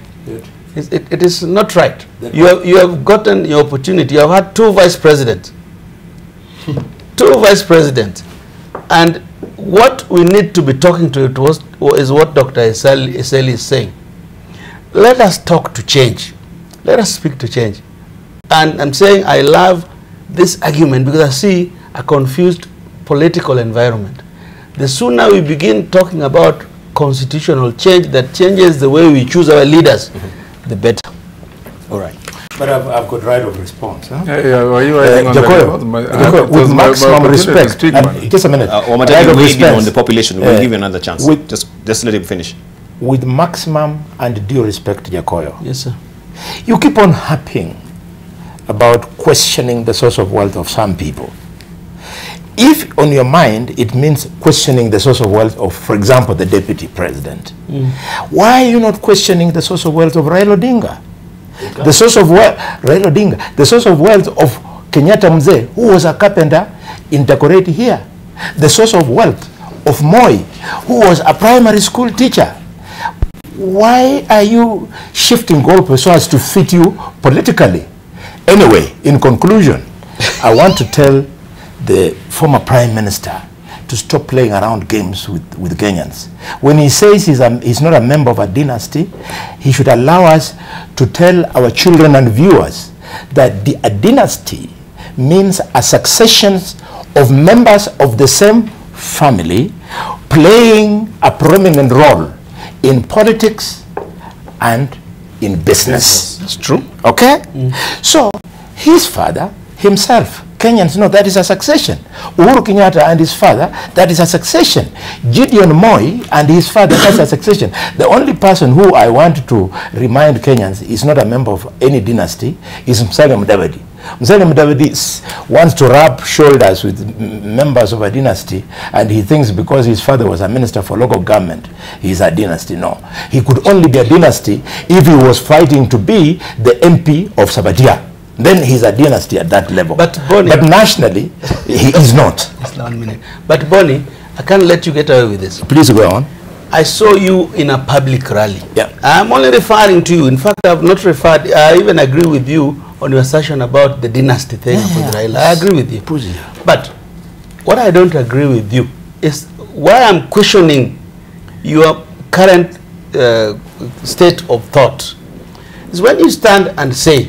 it is not right. You have gotten your opportunity. You have had 2 vice presidents. 2 vice presidents. And what we need to be talking to is what Dr. Eseli is saying. Let us talk to change. Let us speak to change. And I'm saying I love this argument because I see a confused political environment. The sooner we begin talking about constitutional change that changes the way we choose our leaders, the better. All right. But I've got right of response. Huh? With maximum respect. Just a minute. Right of response on the population. We'll give you another chance. Just let him finish. With maximum and due respect, Jacoyo. Yes, sir. You keep on harping about questioning the source of wealth of some people. If on your mind it means questioning the source of wealth of, for example, the deputy president, why are you not questioning the source of wealth of Raila Odinga? The source of wealth, Raila Odinga, the source of wealth of Kenyatta Mzee, who was a carpenter in Dagoretti here. The source of wealth of Moi, who was a primary school teacher. Why are you shifting goalposts so as to fit you politically? Anyway, in conclusion, I want to tell the former prime minister to stop playing around games with Kenyans. When he says he's not a member of a dynasty, he should allow us to tell our children and viewers that a dynasty means a succession of members of the same family playing a prominent role in politics and in business. It's true. Okay? So, his father, himself, Kenyans know that is a succession. Uhuru Kenyatta and his father, that is a succession. Gideon Moi and his father, that's a succession. The only person who I want to remind Kenyans is not a member of any dynasty is Musalia Mudavadi. Musalia Mudavadi wants to rub shoulders with members of a dynasty, and he thinks because his father was a minister for local government, he's a dynasty. No. He could only be a dynasty if he was fighting to be the MP of Sabatia. Then he's a dynasty at that level. But nationally, he is not. Just 1 minute. But Bonnie, I can't let you get away with this. Please go on. I saw you in a public rally. Yeah. I'm only referring to you. In fact, I've not referred. I even agree with you on your assertion about the dynasty thing. I agree with you. But what I don't agree with you is why I'm questioning your current state of thought is when you stand and say,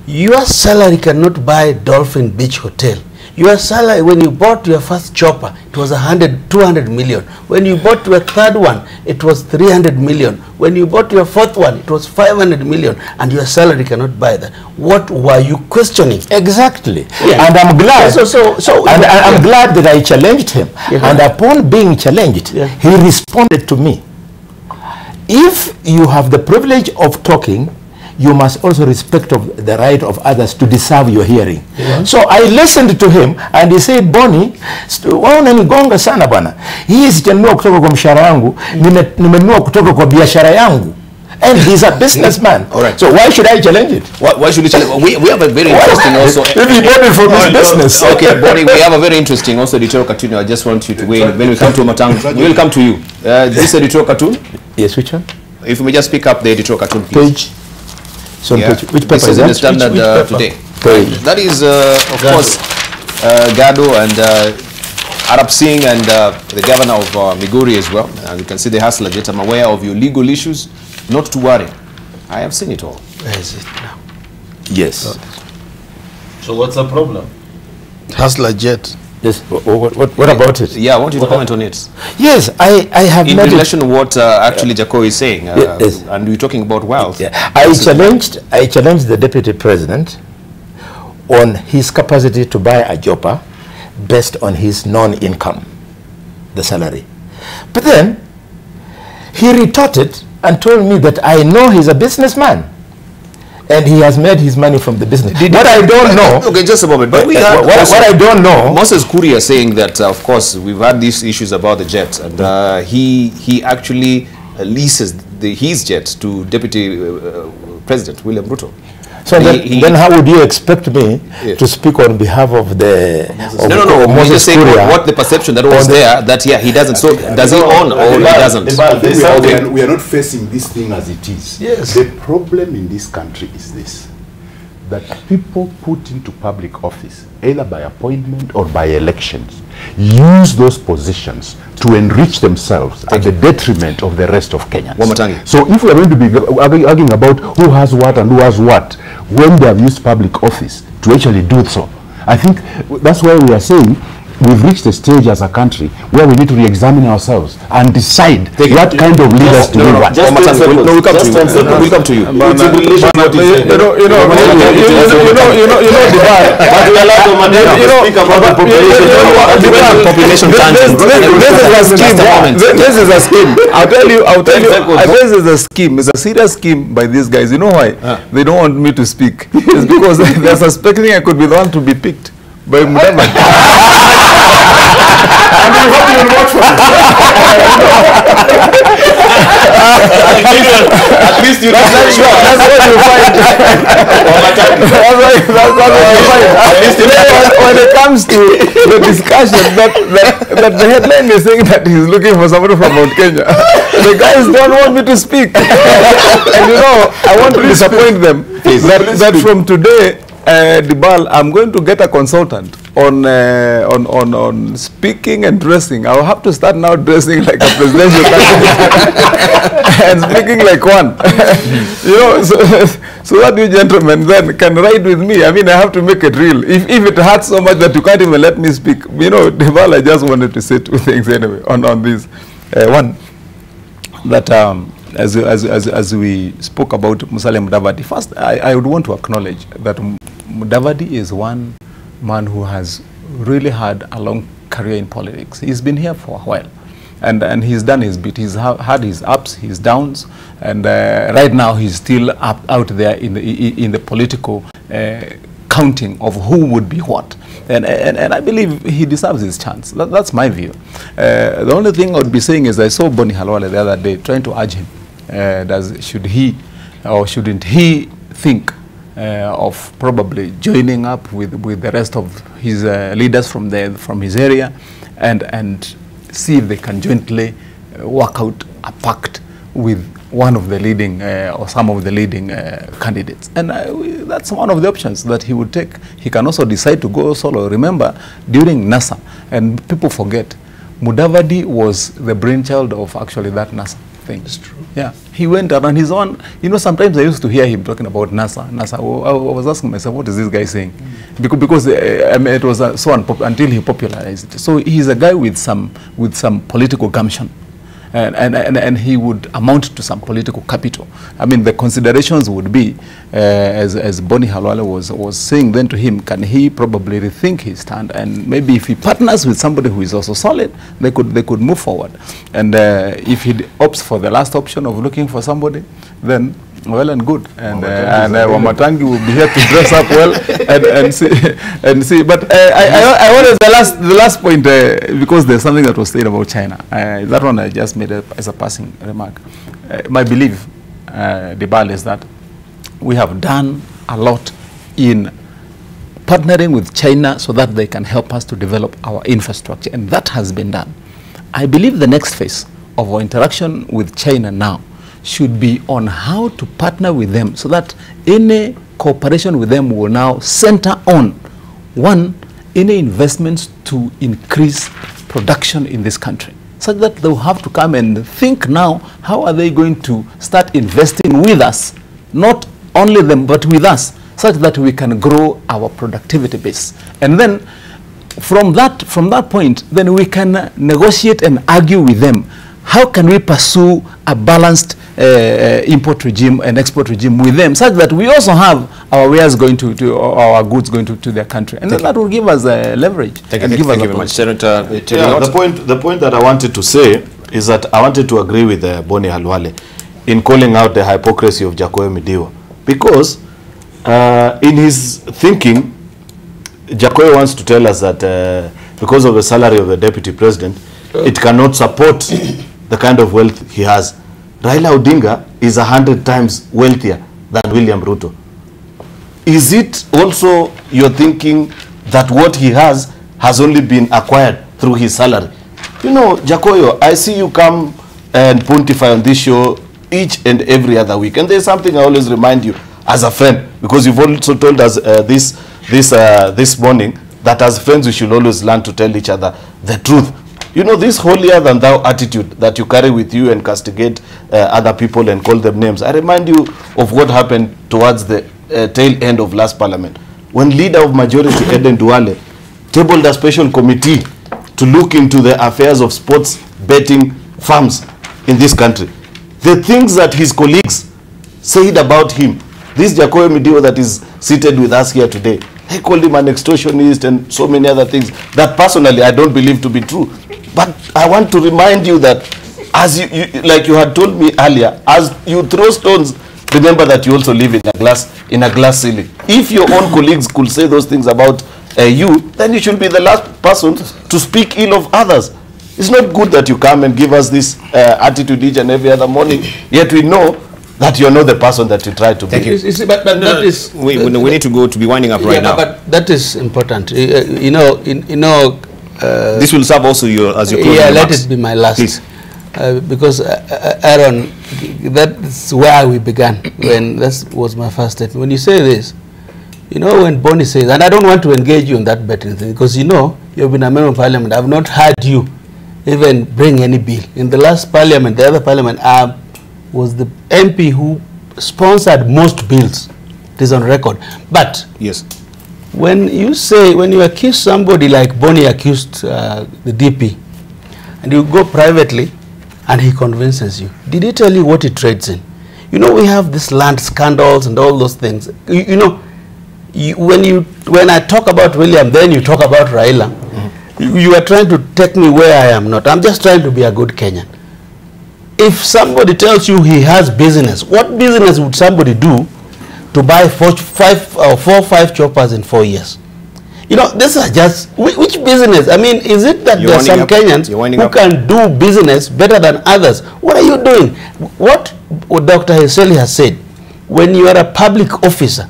your salary cannot buy Dolphin Beach Hotel. Your salary, when you bought your first chopper, it was 200 million. When you bought your third one, it was 300 million. When you bought your fourth one, it was 500 million. And your salary cannot buy that. What were you questioning? Exactly. Yeah. And I'm glad. I'm glad that I challenged him. Yeah. And upon being challenged, he responded to me. If you have the privilege of talking, you must also respect the right of others to deserve your hearing. Yeah. So I listened to him and he said, Bonnie, waona nigonga sana bwana. Hii sitanunua kutoka kwa mshahara yangu, nimenunua kutoka kwa biashara yangu. And he's a businessman. All right. So why should I challenge it? Why should we challenge? We have a very interesting also. If he bought it for his business. Okay, Bonnie, we have a very interesting also editorial cartoon. I just want you to weigh in. When we come to Matang, we will come to you. This editorial cartoon? Yes, which one? If we may just pick up the editorial cartoon, please. Page. So which paper this is in the Standard today. That is, of course, Gado and Arab Singh and the governor of Migori as well. And you can see the hustler jet. I'm aware of your legal issues. Not to worry. I have seen it all. Where is it now? Yes. So what's the problem? Hustler jet. Yes. What about it? Yeah, I want you to comment on it. Yes, I have in relation to what actually Jaco is saying, yes. And we're talking about wealth. Yeah. I challenged the deputy president on his capacity to buy a jopper based on his non-income, the salary. But then he retorted and told me that I know he's a businessman. and he has made his money from the business. What I don't know... Okay, just a moment. But we had what I don't know... Moses Kuria saying that, of course, we've had these issues about the jet, and he actually leases his jet to Deputy President William Ruto. So then how would you expect me to speak on behalf of the... No. Moses just saying what the perception that was there, that he doesn't. So does he own or he doesn't? We are not facing this thing as it is. Yes. The problem in this country is this, that people put into public office, either by appointment or by elections, use those positions to enrich themselves at the detriment of the rest of Kenyans. So if we are going to be arguing about who has what and who has what, when they have used public office to actually do so, I think that's why we are saying we've reached a stage as a country where we need to re-examine ourselves and decide what kind of leaders do we want. We'll come to you. This is a scheme. I'll tell you, this is a scheme. It's a serious scheme by these guys. You know why? They don't want me to speak. It's because they're suspecting I could be the one to be picked by Mudavadi. And we hope you will watch for it. At least you that's what you find. At least when it comes to the discussion, that the headline is saying that he's looking for somebody from Mount Kenya. The guys don't want me to speak. And you know, I want to disappoint them that from today, Debarl, I'm going to get a consultant on speaking and dressing. I'll have to start now dressing like a presidential candidate and speaking like one. You know, so that you gentlemen then can ride with me. I mean, I have to make it real. If it hurts so much that you can't even let me speak, you know, Debarl, I just wanted to say two things anyway on this. One, that as we spoke about Musalia Mudavadi, first I would want to acknowledge that Mudavadi is one man who has really had a long career in politics. He's been here for a while, and he's done his bit. He's had his ups, his downs, and right now he's still out there in the political counting of who would be what. And I believe he deserves his chance. That's my view. The only thing I would be saying is I saw Boni Halwale the other day trying to urge him, should he or shouldn't he think of probably joining up with the rest of his leaders from his area and see if they can jointly work out a pact with one of the leading or some of the leading candidates. And that's one of the options that he would take. He can also decide to go solo. Remember, during NASA, and people forget, Mudavadi was the brainchild of actually that NASA thing. It's true. Yeah, he went around his own. You know, sometimes I used to hear him talking about NASA. I was asking myself, what is this guy saying? Because I mean, it was so unpopular until he popularized it. So he's a guy with some political gumption. And he would amount to some political capital. I mean, the considerations would be, as Boni Halwale was saying then to him, can he probably rethink his stand, and maybe if he partners with somebody who is also solid, they could move forward. And if he opts for the last option of looking for somebody, then well and good, and Wamatangi will be here to dress up well and see. But I wanted the last point because there's something that was said about China. That one I just made as a passing remark. My belief, Debarl, is that we have done a lot in partnering with China so that they can help us to develop our infrastructure, and that has been done. I believe the next phase of our interaction with China now should be on how to partner with them so that any cooperation with them will now center on, one, any investments to increase production in this country, such that they'll have to come and think now, how are they going to start investing with us, not only them, but with us, such that we can grow our productivity base. And then from that point, then we can negotiate and argue with them. How can we pursue a balanced import regime and export regime with them, such that we also have our wares going to our goods going to their country, and then that will give us leverage. Thank you very much, Senator. The point that I wanted to say is that I wanted to agree with Boni Halwale in calling out the hypocrisy of Jacob Midiwa, because In his thinking, Jakoyo wants to tell us that because of the salary of the deputy president, it cannot support the kind of wealth he has. Raila Odinga is 100 times wealthier than William Ruto. Is it also your thinking that what he has only been acquired through his salary? You know, Jakoyo, I see you come and pontify on this show each and every other week. And there's something I always remind you as a friend, because you've also told us this morning that as friends we should always learn to tell each other the truth. You know, this holier than thou attitude that you carry with you and castigate other people and call them names. I remind you of what happened towards the tail end of last parliament, when leader of majority Eden Duale tabled a special committee to look into the affairs of sports betting firms in this country. The things that his colleagues said about him, this Jakoyo Midio that is seated with us here today, they called him an extortionist and so many other things that personally I don't believe to be true. But I want to remind you that, as you like you had told me earlier, as you throw stones, remember that you also live in a glass ceiling. If your own colleagues could say those things about you, then you should be the last person to speak ill of others. It's not good that you come and give us this attitude each and every other morning, yet we know that you're not the person that you try to be. You see, but that is... We need to go to be winding up right now. But that is important. This will serve also as your closing remarks. Let it be my last. Please. Because, Aaron, that's where we began, when that was my first statement. When you say this, you know, when Bonnie says, and I don't want to engage you in that betting thing, because you know, you've been a member of parliament. I've not heard you even bring any bill. In the last parliament, the other parliament, was the MP who sponsored most bills. It is on record. But yes, when you accuse somebody like Bonnie accused the DP, and you go privately and he convinces you, did he tell you what he trades in? You know, we have this land scandals and all those things. When I talk about William, then you talk about Raila. You are trying to take me where I am not. I'm just trying to be a good Kenyan. If somebody tells you he has business, what business would somebody do to buy four or five choppers in 4 years? You know, this is just, which business? I mean, is it that there are some Kenyans who can do business better than others? What are you doing? What Dr. Heseli has said, when you are a public officer,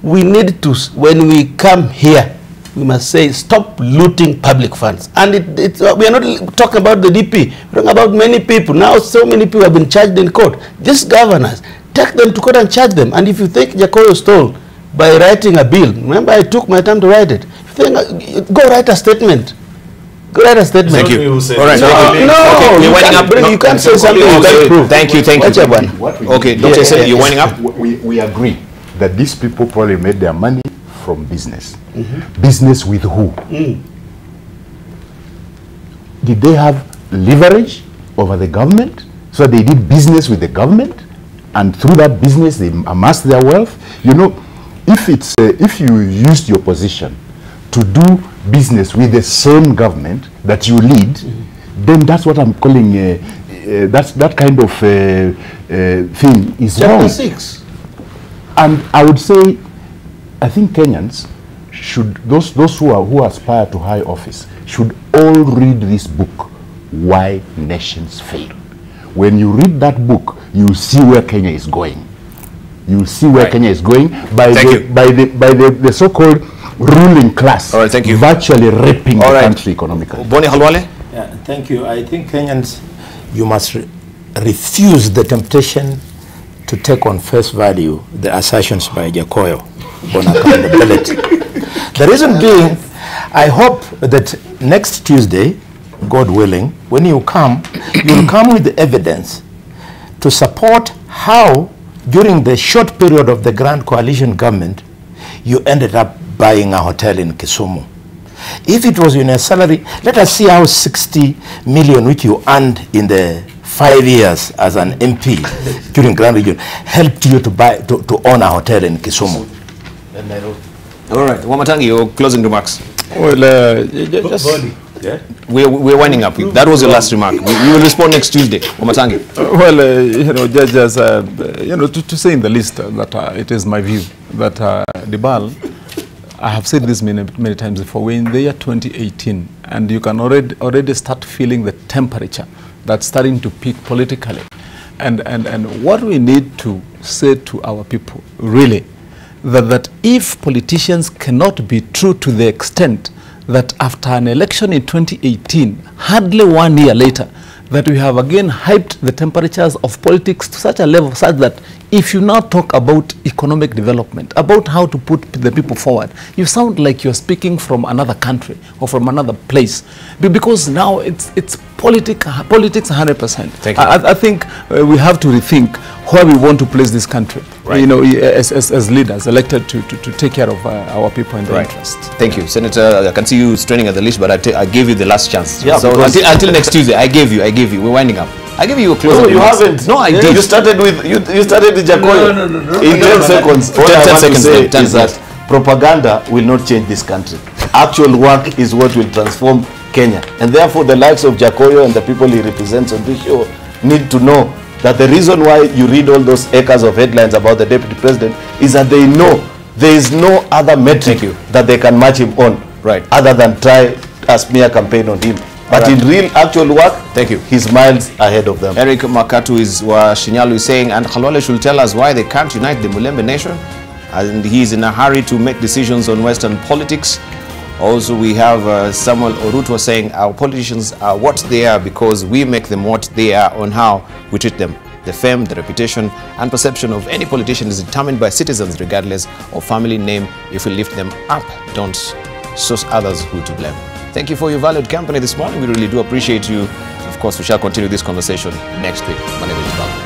we need to, when we come here, we must say, stop looting public funds. And we are not talking about the DP, we're talking about many people. Now so many people have been charged in court. These governors, take them to court and charge them. And if you think Jakoyo stole by writing a bill, remember I took my time to write it. If you think, go write a statement. Go write a statement. Thank you. All right. You can't say something you can't prove. Thank you. Okay, Dr. Heseli, you're winding up? We agree that these people probably made their money from business. Business with who? Did they have leverage over the government? So they did business with the government, and through that business they amassed their wealth. You know, if you used your position to do business with the same government that you lead, then that's what I'm calling that kind of thing is wrong. Chapter 6. And I would say, I think Kenyans should, those who aspire to high office, should all read this book, Why Nations Fail. When you read that book, you see where Kenya is going. You see where Kenya is going by the so-called ruling class. All right, thank you. Virtually raping the country economically. Boni Halwale? Yeah, thank you. I think Kenyans, you must refuse the temptation to take on face value the assertions by Jakoyo on accountability. The reason being, I hope that next Tuesday, God willing, when you come, you'll come with the evidence to support how, during the short period of the Grand Coalition government, you ended up buying a hotel in Kisumu. If it was in a salary, let us see how 60 million which you earned in the 5 years as an MP during Grand Region helped you to own a hotel in Kisumu. All right, Wamatangi, your closing remarks. Well, just Yeah. We're winding up. That was your last remark. You will respond next Tuesday. Omatangi. Well, you know, judges, you know, to say in the list that it is my view that Debarl, I have said this many times before, we're in the year 2018, and you can already start feeling the temperature that's starting to peak politically. And what we need to say to our people, really, that if politicians cannot be true to the extent that after an election in 2018, hardly 1 year later, that we have again hyped the temperatures of politics to such a level such that if you now talk about economic development, about how to put the people forward, you sound like you're speaking from another country or from another place. Because now it's politics 100%. Thank you. I think we have to rethink where we want to place this country. Right. You know, as leaders elected to take care of our people and their interests. Thank you, Senator. I can see you straining at the list, but I gave you the last chance. Yeah, so until next Tuesday, I gave you. We're winding up. I gave you a close. No, you haven't. No, I did. You started with you started with Jacoyo. No. In 10 seconds. All 10 I want seconds, to say 10 is that propaganda will not change this country. Actual work is what will transform Kenya, and therefore the likes of Jacoyo and the people he represents on this show need to know that the reason why you read all those acres of headlines about the deputy president is that they know there is no other metric that they can match him on, other than try a smear campaign on him. But in real, actual work, he's miles ahead of them. Eric Makatu Shinyalu is saying, and Khalwale should tell us why they can't unite the Mulembe nation, and he's in a hurry to make decisions on Western politics. Also, we have Samuel Oruto saying our politicians are what they are because we make them what they are on how we treat them. The fame, the reputation, and perception of any politician is determined by citizens regardless of family name. If we lift them up, don't source others who to blame. Thank you for your valued company this morning. We really do appreciate you. Of course, we shall continue this conversation next week. My name is Debarl.